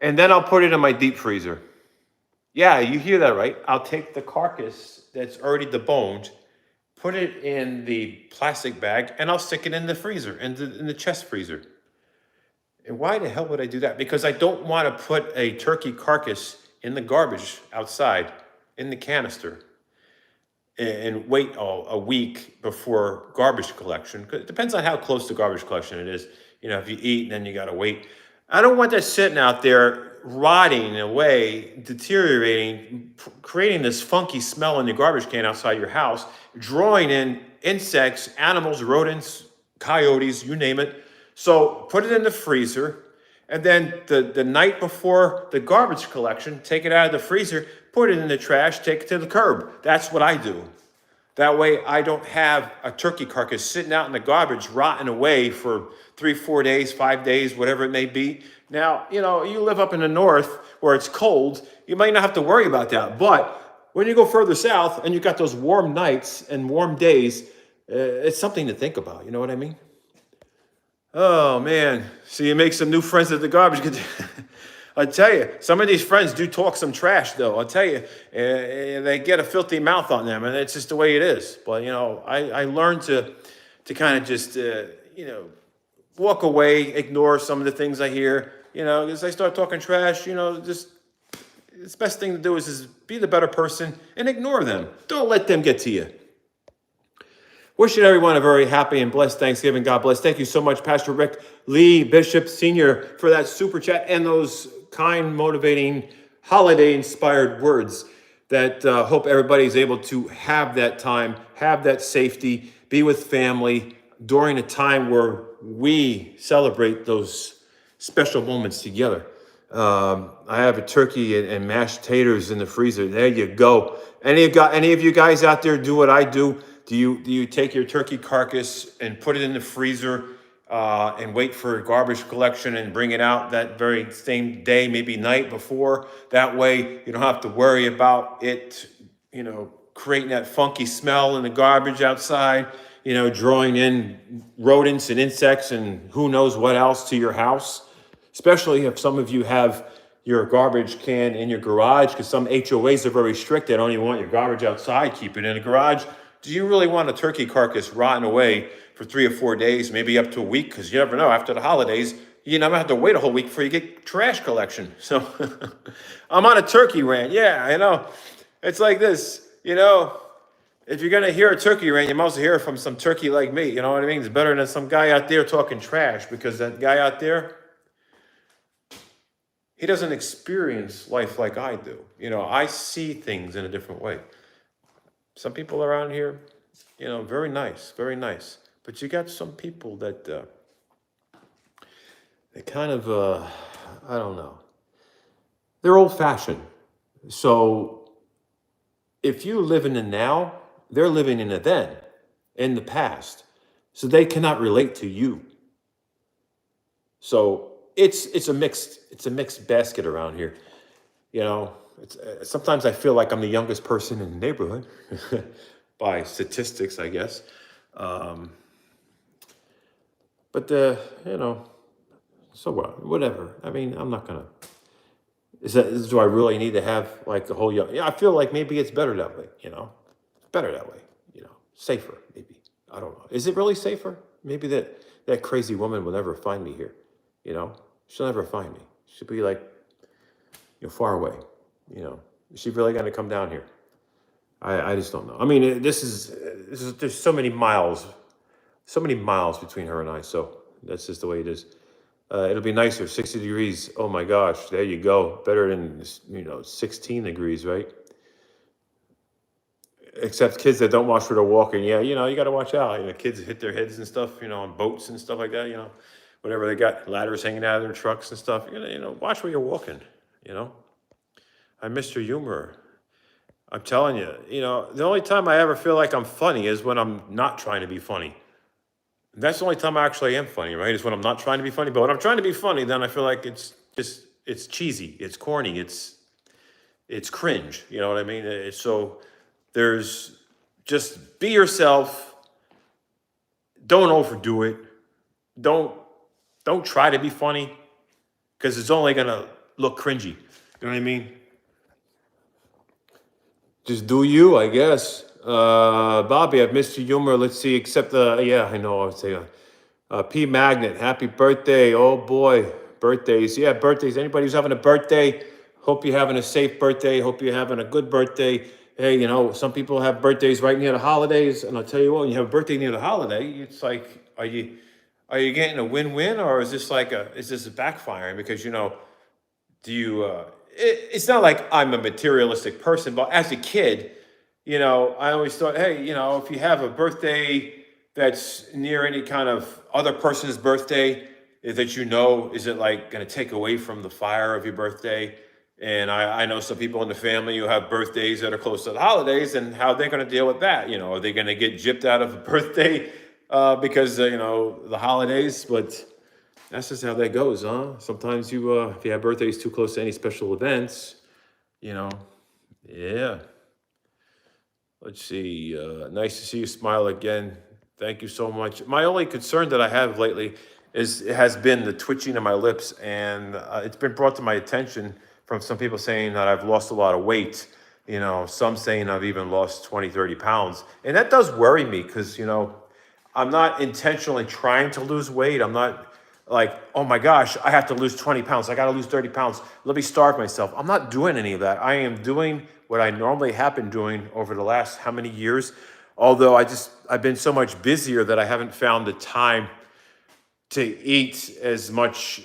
And then I'll put it in my deep freezer. Yeah, you hear that right. I'll take the carcass that's already deboned, put it in the plastic bag, and I'll stick it in the freezer, in the chest freezer. And why the hell would I do that? Because I don't want to put a turkey carcass in the garbage outside, in the canister, and wait a week before garbage collection. It depends on how close to garbage collection it is. You know, if you eat and then you got to wait. I don't want that sitting out there, rotting away, deteriorating, creating this funky smell in the garbage can outside your house, drawing in insects, animals, rodents, coyotes, you name it. So put it in the freezer, and then the night before the garbage collection, take it out of the freezer, put it in the trash, take it to the curb. That's what I do. That way I don't have a turkey carcass sitting out in the garbage, rotting away for 3, 4 days, 5 days, whatever it may be. Now, you know, you live up in the north where it's cold, you might not have to worry about that. But when you go further south and you've got those warm nights and warm days, it's something to think about. You know what I mean? Oh, man. So you make some new friends at the garbage. I tell you, some of these friends do talk some trash, though. I'll tell you, they get a filthy mouth on them, and it's just the way it is. But, you know, I learned to kind of just, you know, walk away, ignore some of the things I hear. You know, as I start talking trash, you know, just the best thing to do is be the better person and ignore them. Don't let them get to you. Wishing everyone a very happy and blessed Thanksgiving. God bless. Thank you so much, Pastor Rick Lee Bishop Sr., for that super chat and those kind, motivating, holiday-inspired words that hope everybody's able to have that time, have that safety, be with family during a time where we celebrate those special moments together. I have a turkey and mashed taters in the freezer. There you go. Any of you guys out there do what I do? Do you take your turkey carcass and put it in the freezer and wait for garbage collection and bring it out that very same day, maybe night before? That way you don't have to worry about it, you know, creating that funky smell in the garbage outside, you know, drawing in rodents and insects and who knows what else to your house. Especially if some of you have your garbage can in your garage, because some HOAs are very strict. They don't even want your garbage outside. Keep it in the garage. Do you really want a turkey carcass rotting away for 3 or 4 days, maybe up to a week? Because you never know, after the holidays, you never have to wait a whole week before you get trash collection. So I'm on a turkey rant. Yeah, I know. It's like this, you know, if you're gonna hear a turkey rant, you must hear it from some turkey like me. You know what I mean? It's better than some guy out there talking trash, because that guy out there, he doesn't experience life like I do. I see things in a different way. Some people around here, very nice, very nice. But you got some people that they kind of, I don't know, they're old fashioned. So if you live in the now, they're living in the then, in the past. So they cannot relate to you. So it's a mixed basket around here. Sometimes I feel like I'm the youngest person in the neighborhood by statistics, I guess. Um, but so what? Whatever. I mean, I'm not gonna. Do I really need to have like the whole young? Yeah, I feel like maybe it's better that way. It's better that way. Safer maybe. I don't know. Is it really safer? Maybe that crazy woman will never find me here. She'll never find me. She'll be like, far away. Is she really gonna come down here? I just don't know. I mean, there's so many miles between her and I. So that's just the way it is. It'll be nicer, 60 degrees. Oh my gosh, there you go. Better than 16 degrees, right? Except kids that don't watch where they're walking. Yeah, you got to watch out. Kids hit their heads and stuff. On boats and stuff like that. Whatever they got, ladders hanging out of their trucks and stuff. Watch where you're walking. I missed your humor. I'm telling you. The only time I ever feel like I'm funny is when I'm not trying to be funny. That's the only time I actually am funny, right? Is when I'm not trying to be funny. But when I'm trying to be funny, then I feel like it's cheesy, it's corny, it's cringe. You know what I mean? So there's just be yourself. Don't overdo it. Don't try to be funny, because it's only gonna look cringy. You know what I mean? Just do you, I guess. Bobby, I've missed your humor. Let's see, except yeah, I know. I would say P Magnet, happy birthday. Oh boy, birthdays. Yeah, birthdays. Anybody who's having a birthday, hope you're having a safe birthday. Hope you're having a good birthday. Hey, some people have birthdays right near the holidays, and I'll tell you what, when you have a birthday near the holiday, it's like, are you getting a win-win, or is this backfiring? Because do you? It's not like I'm a materialistic person, but as a kid, I always thought, hey, if you have a birthday that's near any kind of other person's birthday, that is it like going to take away from the fire of your birthday? And I know some people in the family who have birthdays that are close to the holidays, and how they're going to deal with that. Are they going to get gypped out of a birthday because the holidays? But that's just how that goes, huh? Sometimes if you have birthdays too close to any special events, yeah. Let's see. Nice to see you smile again. Thank you so much. My only concern that I have lately has been the twitching of my lips, and it's been brought to my attention from some people saying that I've lost a lot of weight. Some saying I've even lost 20, 30 pounds. And that does worry me, because, I'm not intentionally trying to lose weight. I'm not like, oh my gosh, I have to lose 20 pounds. I got to lose 30 pounds. Let me starve myself. I'm not doing any of that. I am doing what I normally have been doing over the last how many years. Although I've been so much busier that I haven't found the time to eat as much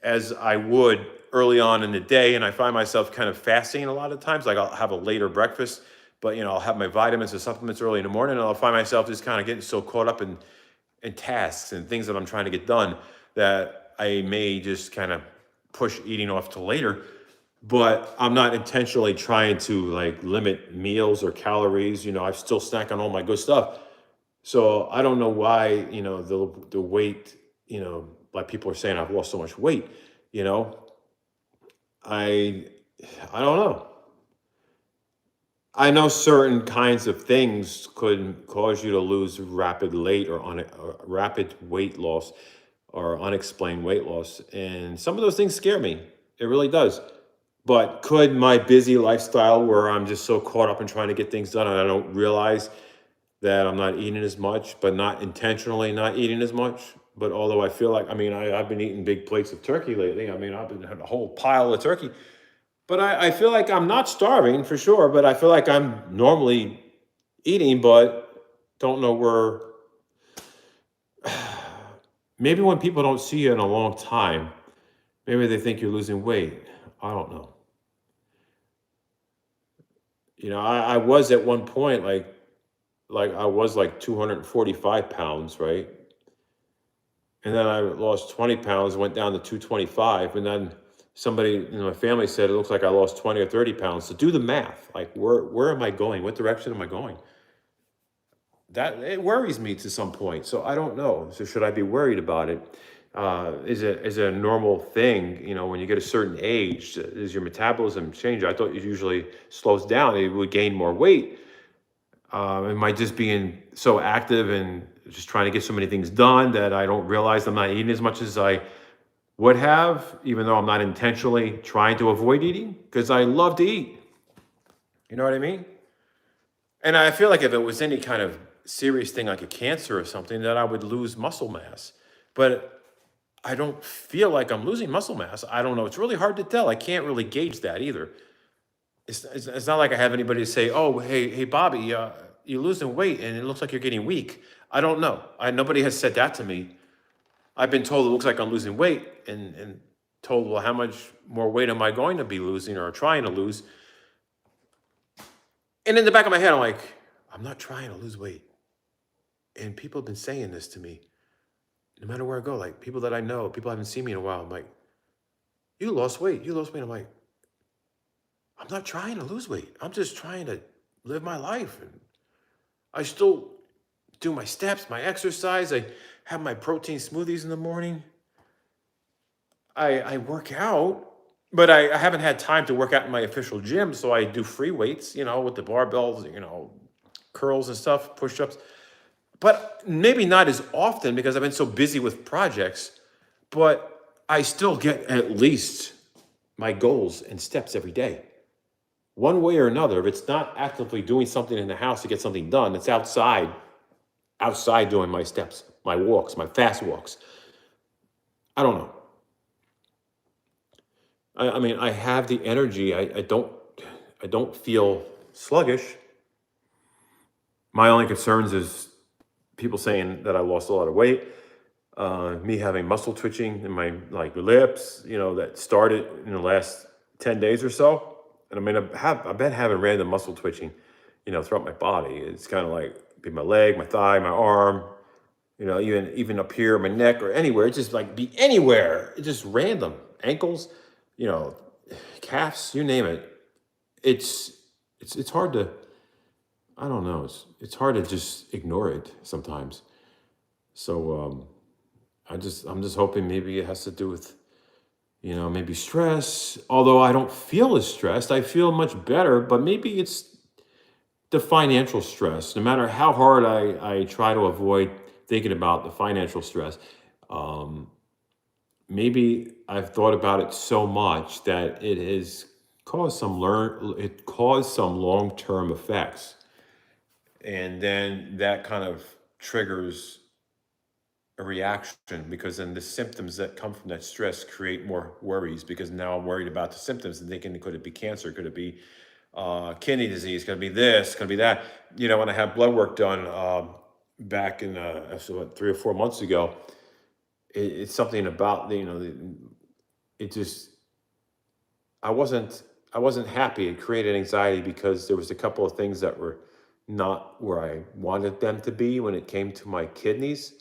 as I would early on in the day. And I find myself kind of fasting a lot of times. Like, I'll have a later breakfast, but I'll have my vitamins and supplements early in the morning, and I'll find myself just kind of getting so caught up in tasks and things that I'm trying to get done that I may just kind of push eating off to later. But I'm not intentionally trying to like limit meals or calories. I still snack on all my good stuff. So I don't know why, the weight, like people are saying I've lost so much weight. I don't know. I know certain kinds of things could cause you to lose rapid rapid weight loss or unexplained weight loss, and some of those things scare me. It really does. But could my busy lifestyle, where I'm just so caught up in trying to get things done, and I don't realize that I'm not eating as much, but not intentionally not eating as much. But although I feel like, I've been eating big plates of turkey lately. I've been having a whole pile of turkey. But I feel like I'm not starving for sure, but I feel like I'm normally eating, but don't know where. Maybe when people don't see you in a long time, maybe they think you're losing weight. I don't know. I was at one point like I was like 245 pounds, right? And then I lost 20 pounds, went down to 225. And then somebody in my family said it looks like I lost 20 or 30 pounds. So do the math. Like, where am I going? What direction am I going? That it worries me to some point. So I don't know. So should I be worried about it? Is it a normal thing? When you get a certain age, does your metabolism change? I thought it usually slows down. It would gain more weight. Am I just being so active and just trying to get so many things done that I don't realize I'm not eating as much as I would have, even though I'm not intentionally trying to avoid eating? Because I love to eat. You know what I mean? And I feel like if it was any kind of serious thing like a cancer or something, that I would lose muscle mass. But I don't feel like I'm losing muscle mass. I don't know. It's really hard to tell. I can't really gauge that either. It's not like I have anybody say, "Oh, hey, Bobby, you're losing weight and it looks like you're getting weak." I don't know. Nobody has said that to me. I've been told it looks like I'm losing weight, and told, well, how much more weight am I going to be losing or trying to lose? And in the back of my head, I'm like, I'm not trying to lose weight. And people have been saying this to me, no matter where I go. Like people that I know, people haven't seen me in a while. I'm like, you lost weight. You lost weight. I'm like, I'm not trying to lose weight. I'm just trying to live my life. And I still do my steps, my exercise. I have my protein smoothies in the morning. I work out, but I haven't had time to work out in my official gym. So I do free weights, with the barbells, curls and stuff, push ups. But maybe not as often because I've been so busy with projects. But I still get at least my goals and steps every day. One way or another, if it's not actively doing something in the house to get something done, it's outside doing my steps, my walks, my fast walks. I don't know. I mean, I have the energy. I don't feel sluggish. My only concerns is people saying that I lost a lot of weight, me having muscle twitching in my lips, that started in the last 10 days or so. And I mean, I've been having random muscle twitching, throughout my body. It's kind of like be my leg, my thigh, my arm, even up here, my neck or anywhere. It just like be anywhere. It's just random. Ankles, you know, calves, you name it. It's hard to, I don't know. It's hard to just ignore it sometimes. So I'm just hoping maybe it has to do with, maybe stress. Although I don't feel as stressed, I feel much better. But maybe it's the financial stress. No matter how hard I try to avoid thinking about the financial stress, um, maybe I've thought about it so much that it has caused some long-term effects. And then that kind of triggers a reaction, because then the symptoms that come from that stress create more worries, because now I'm worried about the symptoms and thinking, could it be cancer? Could it be kidney disease? Could it be this? Could it be that? When I had blood work done back in, so what, 3 or 4 months ago, it's something about it just, I wasn't happy. It created anxiety because there was a couple of things that were not where I wanted them to be when it came to my kidneys.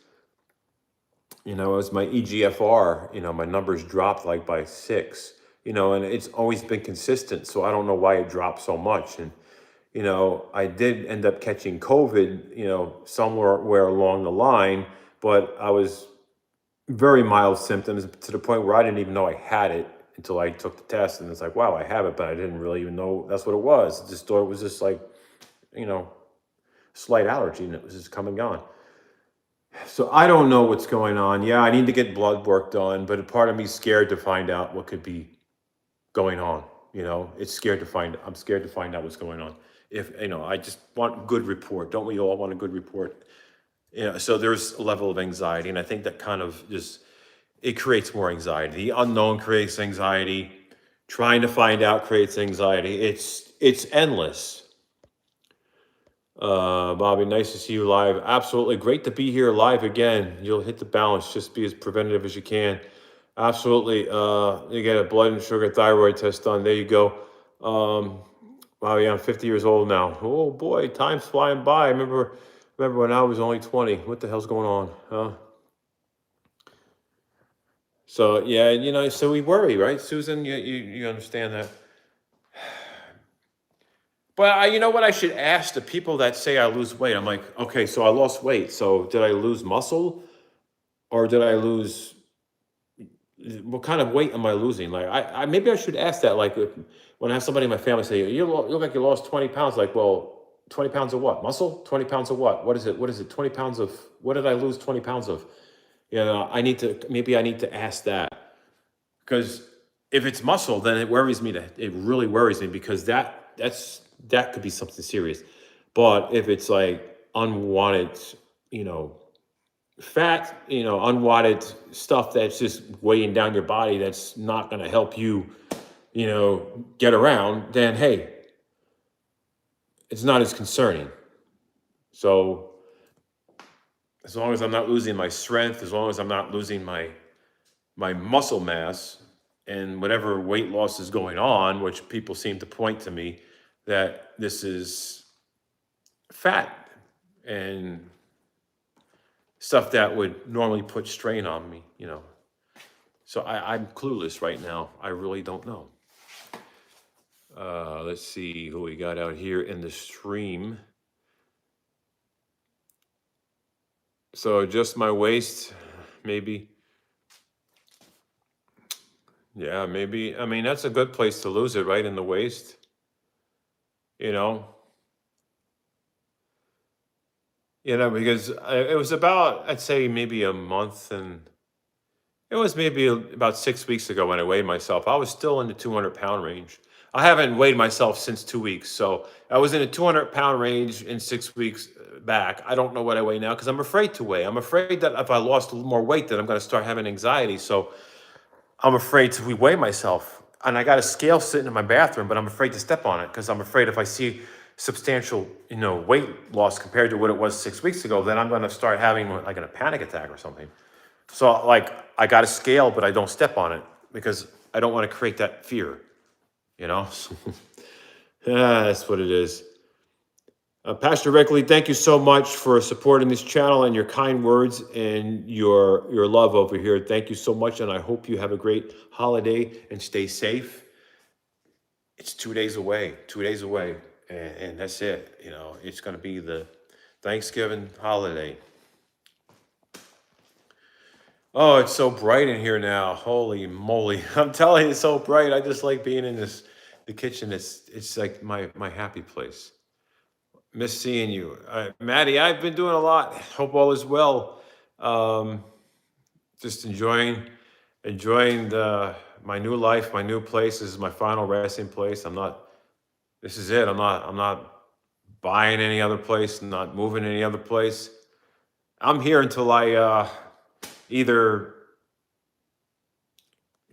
As my EGFR, my numbers dropped like by 6, and it's always been consistent. So I don't know why it dropped so much. And, I did end up catching COVID, somewhere where along the line, but I was very mild symptoms to the point where I didn't even know I had it until I took the test. And it's like, wow, I have it, but I didn't really even know that's what it was. I just thought it was just like, you know, slight allergy, and it was just come and gone. So I don't know what's going on. Yeah, I need to get blood work done, but a part of me is scared to find out what could be going on. I'm scared to find out what's going on. If, I just want a good report. Don't we all want a good report? So there's a level of anxiety, and I think that kind of just, it creates more anxiety. The unknown creates anxiety. Trying to find out creates anxiety. It's endless. Bobby, nice to see you live. Absolutely great to be here live again. You'll hit the balance, just be as preventative as you can. Absolutely. You get a blood and sugar thyroid test done. There you go. Um, wow, yeah, I'm 50 years old now. Oh boy, time's flying by. Remember when I was only 20. What the hell's going on? Huh? So yeah, so we worry, right, Susan? You understand that? But you know what? I should ask the people that say I lose weight. I'm like, okay, so I lost weight. So did I lose muscle, or did I lose? What kind of weight am I losing? Like, I maybe I should ask that. Like, when I have somebody in my family say, you look like you lost 20 pounds. Like, well, 20 pounds of what? Muscle? 20 pounds of what? What is it? What is it? 20 pounds of what did I lose 20 pounds of? Maybe I need to ask that. Because if it's muscle, then it worries me. It really worries me because that could be something serious. But if it's like unwanted, you know, fat, unwanted stuff that's just weighing down your body, that's not going to help you, get around, then hey, it's not as concerning. So as long as I'm not losing my strength, as long as I'm not losing my muscle mass and whatever weight loss is going on, which people seem to point to me that this is fat and stuff that would normally put strain on me. So I'm clueless right now. I really don't know. Let's see who we got out here in the stream. So just my waist, maybe. Yeah, maybe. I mean, that's a good place to lose it, right? In the waist, you know? Because it was about, I'd say maybe a month, and it was maybe about 6 weeks ago when I weighed myself. I was still in the 200-pound range. I haven't weighed myself since 2 weeks. So I was in the 200-pound range in 6 weeks back. I don't know what I weigh now because I'm afraid to weigh. I'm afraid that if I lost a little more weight, that I'm going to start having anxiety. So I'm afraid to weigh myself. And I got a scale sitting in my bathroom, but I'm afraid to step on it because I'm afraid if I see substantial, weight loss compared to what it was 6 weeks ago, then I'm going to start having like a panic attack or something. So like I got a scale, but I don't step on it because I don't want to create that fear, you know? That's what it is. Pastor Reckley, thank you so much for supporting this channel and your kind words and your love over here. Thank you so much, and I hope you have a great holiday and stay safe. It's 2 days away, and that's it. It's going to be the Thanksgiving holiday. Oh, it's so bright in here now. Holy moly. I'm telling you, it's so bright. I just like being in the kitchen. It's like my happy place. Miss seeing you. Maddie, I've been doing a lot. Hope all is well. Um, just enjoying my new life, my new place. This is my final resting place. This is it. I'm not buying any other place, not moving any other place. I'm here until I either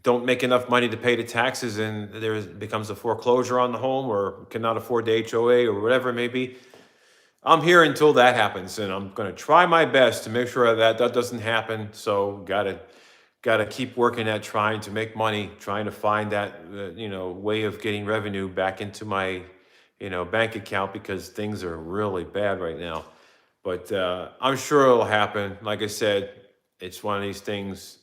don't make enough money to pay the taxes and there becomes a foreclosure on the home, or cannot afford the HOA, or whatever it may be. I'm here until that happens, and I'm going to try my best to make sure that doesn't happen. So gotta keep working at trying to make money, trying to find that way of getting revenue back into my bank account, because things are really bad right now. But I'm sure it'll happen. Like I said, it's one of these things.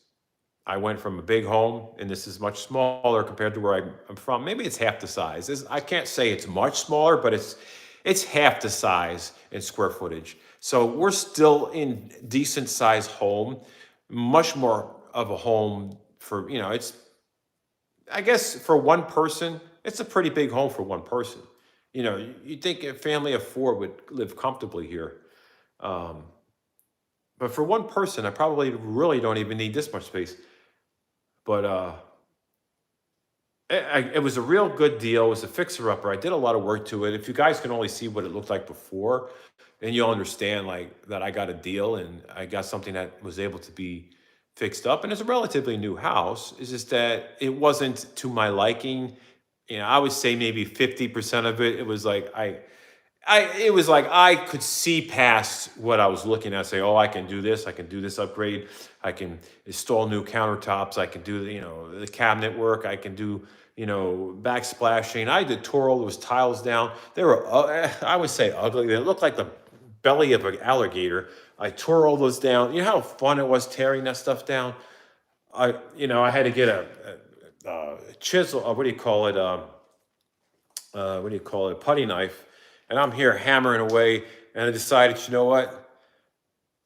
I went from a big home, and this is much smaller compared to where I'm from. Maybe it's half the size. I can't say it's much smaller, but it's half the size in square footage. So we're still in decent size home, much more of a home for, it's, I guess for one person, it's a pretty big home for one person. You'd think a family of four would live comfortably here. Um, but for one person, I probably really don't even need this much space. But it was a real good deal. It was a fixer-upper. I did a lot of work to it. If you guys can only see what it looked like before, then you'll understand like that I got a deal and I got something that was able to be fixed up. And it's a relatively new house. It's just that it wasn't to my liking. I would say maybe 50% of it. It was like it was like I could see past what I was looking at. Say, oh, I can do this. I can do this upgrade. I can install new countertops. I can do the cabinet work. I can do backsplashing. I did tore all those tiles down. They were I would say ugly. They looked like the belly of an alligator. I tore all those down. You know how fun it was tearing that stuff down. I had to get a chisel. What do you call it? What do you call it? A putty knife. And I'm here hammering away, and I decided, you know what?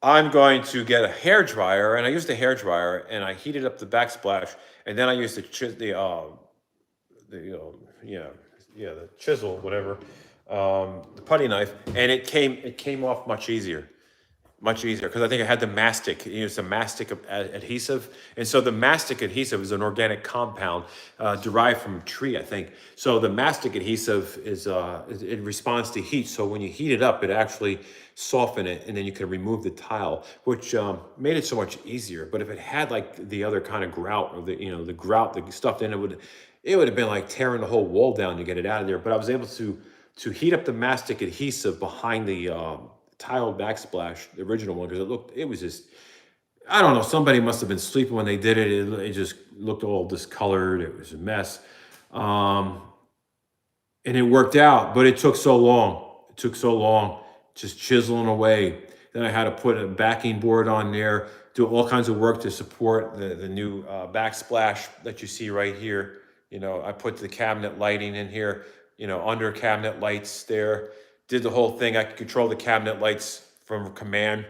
I'm going to get a hair dryer, and I used a hair dryer, and I heated up the backsplash, and then I used the chisel, whatever, the putty knife, and it came off much easier because I think I had the mastic. It's a mastic adhesive, and so the mastic adhesive is an organic compound derived from a tree, I think. So the mastic adhesive it responds to heat. So when you heat it up, it actually soften it, and then you can remove the tile, which made it so much easier. But if it had like the other kind of grout, or the grout, the stuff, then it would have been like tearing the whole wall down to get it out of there. But I was able to heat up the mastic adhesive behind the tiled backsplash, the original one, because it was just, I don't know, somebody must have been sleeping when they did it. It just looked all discolored. It was a mess. And it worked out, but it took so long. It took so long, just chiseling away. Then I had to put a backing board on there, do all kinds of work to support the new backsplash that you see right here. I put the cabinet lighting in here, under cabinet lights there. Did the whole thing. I could control the cabinet lights from command.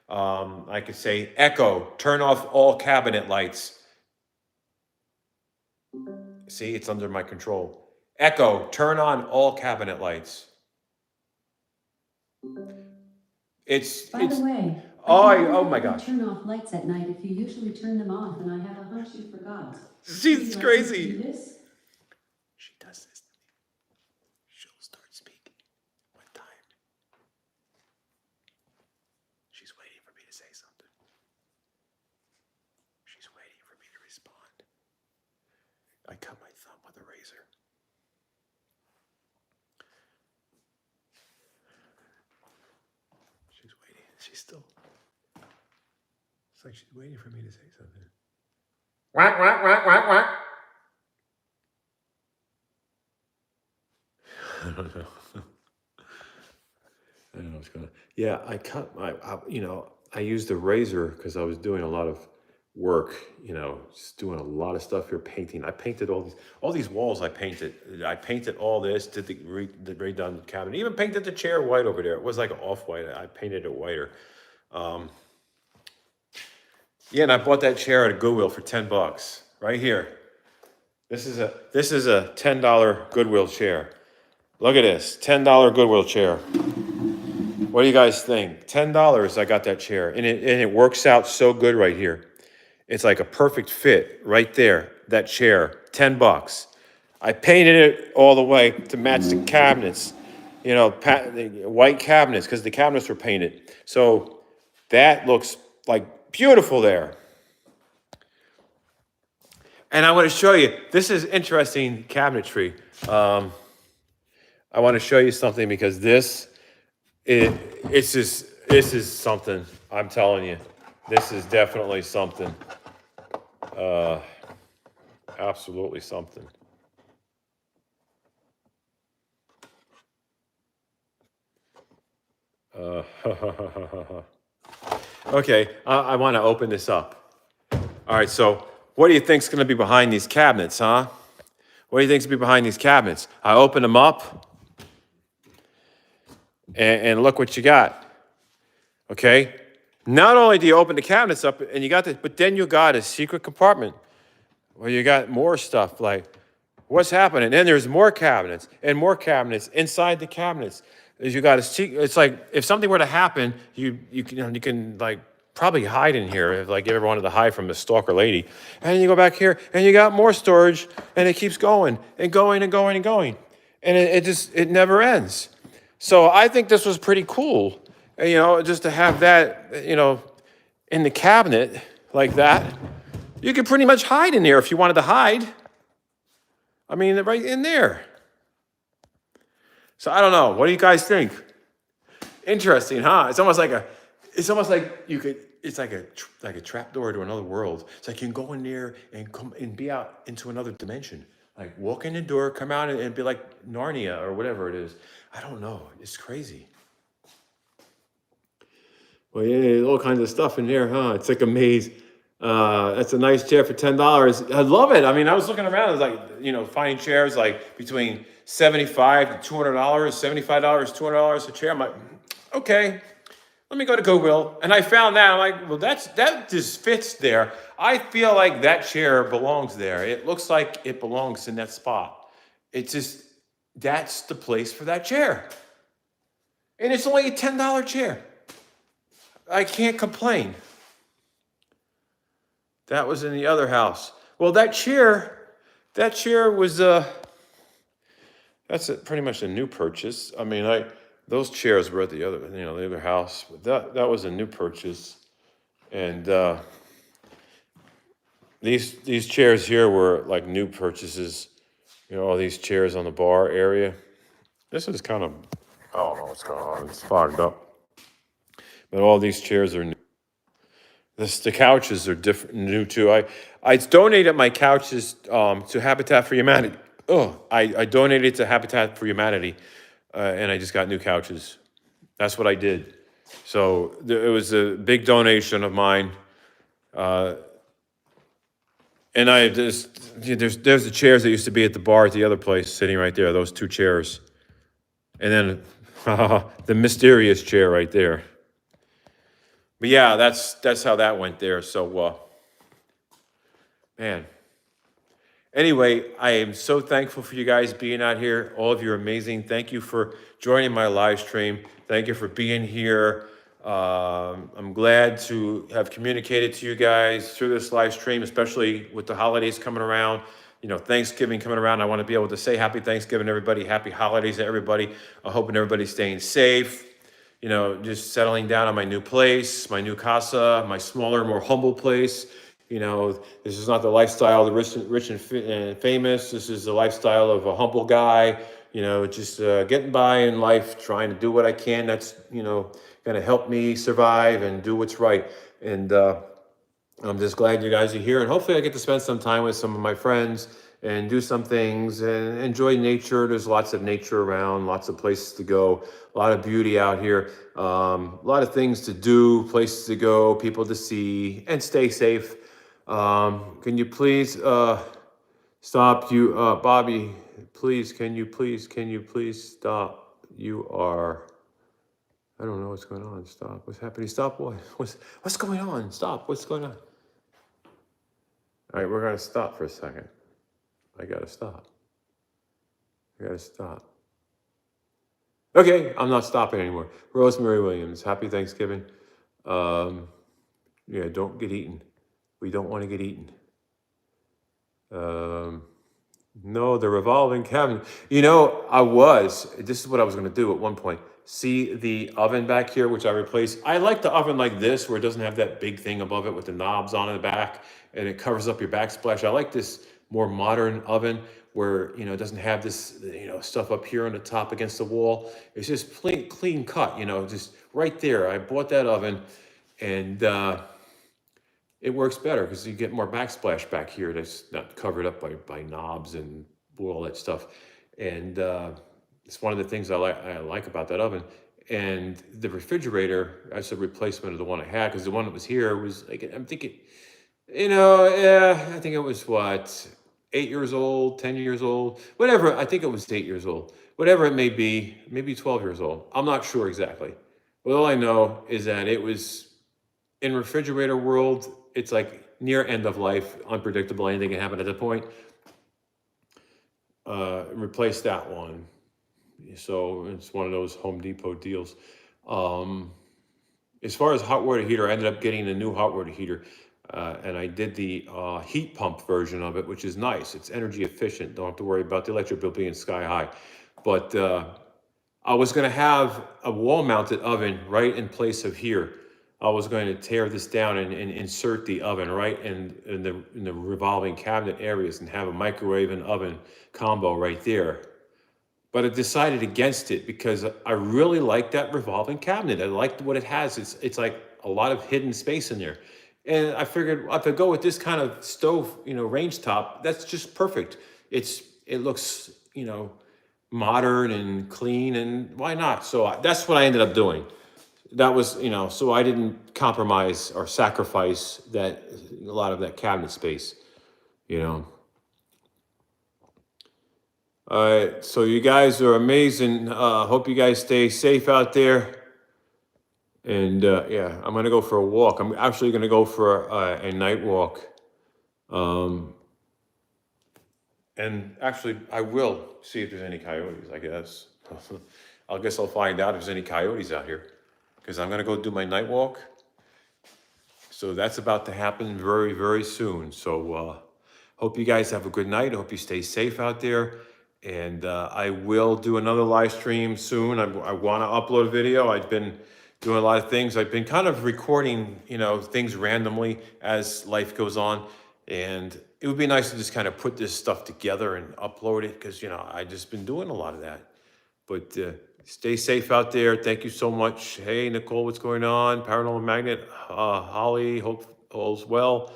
I could say, Echo, turn off all cabinet lights. See, it's under my control. Echo, turn on all cabinet lights. By the way, oh my gosh. Turn off lights at night if you usually turn them off, and I have a hunch you forgot. She's crazy. Do this? She does this. She'll start speaking. What time? She's waiting for me to say something. She's waiting for me to respond. I cut my thumb with a razor. She's waiting. She's still. It's like she's waiting for me to say something. Whack, whack, whack, whack, whack. I don't know. I don't know what's going on. Yeah, I used a razor because I was doing a lot of work, just doing a lot of stuff here, painting. I painted all these walls. I painted all this, did the redone cabinet, even painted the chair white over there. It was like an off-white. I painted it whiter. And I bought that chair at a Goodwill for $10 right here. This is a $10 Goodwill chair. Look at this, $10 Goodwill chair. What do you guys think? $10, I got that chair, and it works out so good right here. It's like a perfect fit right there. That chair, $10. I painted it all the way to match the cabinets, the white cabinets, because the cabinets were painted. So that looks like beautiful there. And I want to show you, this is interesting cabinetry. I want to show you something because this is something. I'm telling you, this is definitely something. Absolutely something. Okay, I want to open this up. All right, so what do you think's going to be behind these cabinets, huh? What do you think's going to be behind these cabinets? I open them up, and look what you got. Okay, not only do you open the cabinets up, and you got this, but then you got a secret compartment where you got more stuff. Like, what's happening? And then there's more cabinets and more cabinets inside the cabinets. You got a secret. It's like if something were to happen, you can like probably hide in here if like you ever wanted to hide from the stalker lady. And you go back here and you got more storage, and it keeps going and going and going and going, and it never ends. So I think this was pretty cool, just to have that, in the cabinet like that. You could pretty much hide in there if you wanted to hide. I mean, right in there. So I don't know. What do you guys think? Interesting, huh? It's almost like you could. It's like a trap door to another world. It's like you can go in there and come and be out into another dimension. Like walk in the door, come out and be like Narnia or whatever it is. I don't know. It's crazy. Well, yeah, there's all kinds of stuff in there, huh? It's like a maze. That's a nice chair for $10. I love it. I mean, I was looking around. It's like finding chairs like between $75 to $200, $75, $200 a chair. I'm like, okay, let me go to Goodwill, and I found that. I'm like, well, that just fits there. I feel like that chair belongs there. It looks like it belongs in that spot. It's just that's the place for that chair, and it's only a $10 chair. I can't complain. That was in the other house. Well, that chair was pretty much a new purchase. I mean, those chairs were at the other house. But that was a new purchase, and these chairs here were like new purchases. All these chairs on the bar area. This is kind of, I don't know what's going on. It's fogged up, but all these chairs are new. The couches are different, new too. I donated my couches to Habitat for Humanity. I donated to Habitat for Humanity, and I just got new couches. That's what I did. So it was a big donation of mine, and there's the chairs that used to be at the bar at the other place, sitting right there. Those two chairs, and then the mysterious chair right there. But yeah, that's how that went there. So, man. Anyway, I am so thankful for you guys being out here. All of you are amazing. Thank you for joining my live stream. Thank you for being here. I'm glad to have communicated to you guys through this live stream, especially with the holidays coming around. Thanksgiving coming around. I want to be able to say happy Thanksgiving, everybody. Happy holidays to everybody. I'm hoping everybody's staying safe. Just settling down on my new place, my new casa, my smaller, more humble place. This is not the lifestyle of the rich and famous. This is the lifestyle of a humble guy, just getting by in life, trying to do what I can. That's, going to help me survive and do what's right. And I'm just glad you guys are here. And hopefully I get to spend some time with some of my friends and do some things and enjoy nature. There's lots of nature around, lots of places to go, a lot of beauty out here, a lot of things to do, places to go, people to see, and stay safe. Can you please stop? Bobby, please, can you please stop? I don't know what's going on. Stop. What's happening? Stop. What's going on? Stop. What's going on? All right, we're going to stop for a second. I got to stop. Okay, I'm not stopping anymore. Rosemary Williams, happy Thanksgiving. Yeah, don't get eaten. We don't want to get eaten. No, the revolving cabinet. This is what I was going to do at one point. See the oven back here, which I replaced. I like the oven like this, where it doesn't have that big thing above it with the knobs on the back, and it covers up your backsplash. I like this more modern oven where, it doesn't have this, stuff up here on the top against the wall. It's just clean cut, just right there. I bought that oven, and it works better because you get more backsplash back here that's not covered up by knobs and all that stuff. And it's one of the things I like about that oven. And the refrigerator, as a replacement of the one I had, because the one that was here was like, I'm thinking, I think it was 8 years old, 10 years old, whatever. I think it was 8 years old, whatever it may be, maybe 12 years old. I'm not sure exactly. But all I know is that it was in refrigerator world. It's like near end of life, unpredictable. Anything can happen at that point. Replace that one. So it's one of those Home Depot deals. As far as hot water heater, I ended up getting a new hot water heater. And I did the heat pump version of it, which is nice. It's energy efficient. Don't have to worry about the electric bill being sky high. But I was going to have a wall-mounted oven right in place of here. I was going to tear this down and insert the oven right in the revolving cabinet areas and have a microwave and oven combo right there. but I decided against it because I really like that revolving cabinet. I like what it has. It's like a lot of hidden space in there. And I figured if I go with this kind of stove, range top, that's just perfect. It looks, modern and clean, and why not? So that's what I ended up doing. That was, so I didn't compromise or sacrifice a lot of that cabinet space, you know. All right, so you guys are amazing. Hope you guys stay safe out there. And yeah, I'm gonna go for a walk. I'm actually gonna go for a night walk. Um, and actually, I will see if there's any coyotes, I guess. I guess I'll find out if there's any coyotes out here because I'm gonna go do my night walk. So that's about to happen very, very soon. So hope you guys have a good night. I hope you stay safe out there. And I will do another live stream soon. I want to upload a video. I've been doing a lot of things. I've been kind of recording, things randomly as life goes on. And it would be nice to just kind of put this stuff together and upload it because, I just been doing a lot of that. But stay safe out there. Thank you so much. Hey, Nicole, what's going on? Paranormal Magnet, Holly, hope all's well.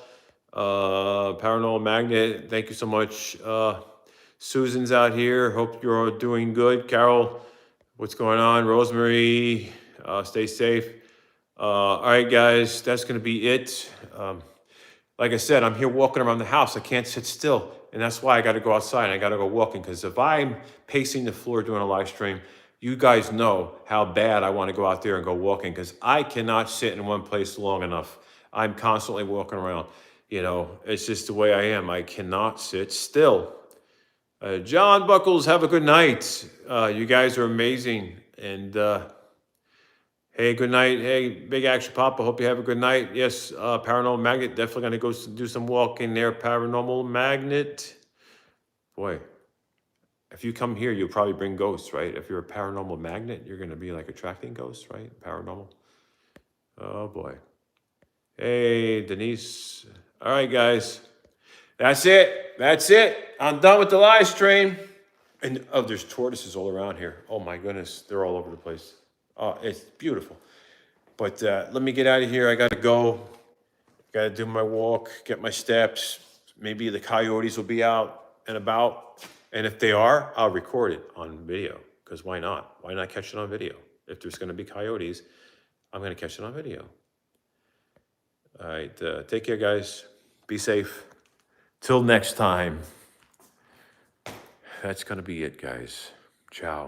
Paranormal Magnet, thank you so much. Susan's out here. Hope you're all doing good. Carol, what's going on? Rosemary, stay safe. All right, guys, that's going to be it. Like I said, I'm here walking around the house. I can't sit still. And that's why I got to go outside and I got to go walking. Because if I'm pacing the floor doing a live stream, you guys know how bad I want to go out there and go walking. Because I cannot sit in one place long enough. I'm constantly walking around. It's just the way I am. I cannot sit still. John Buckles, have a good night. You guys are amazing. And hey, good night. Hey, Big Action Papa, hope you have a good night. Yes, Paranormal Magnet, definitely going to go do some walking there. Paranormal Magnet. Boy, if you come here, you'll probably bring ghosts, right? If you're a paranormal magnet, you're going to be like attracting ghosts, right? Paranormal. Oh, boy. Hey, Denise. All right, guys. That's it. That's it. I'm done with the live stream. And there's tortoises all around here. Oh my goodness, they're all over the place. Oh, it's beautiful. But let me get out of here. I got to go. Got to do my walk, get my steps. Maybe the coyotes will be out and about. And if they are, I'll record it on video. Because why not? Why not catch it on video? If there's going to be coyotes, I'm going to catch it on video. All right. Take care, guys. Be safe. Till next time. That's going to be it, guys. Ciao.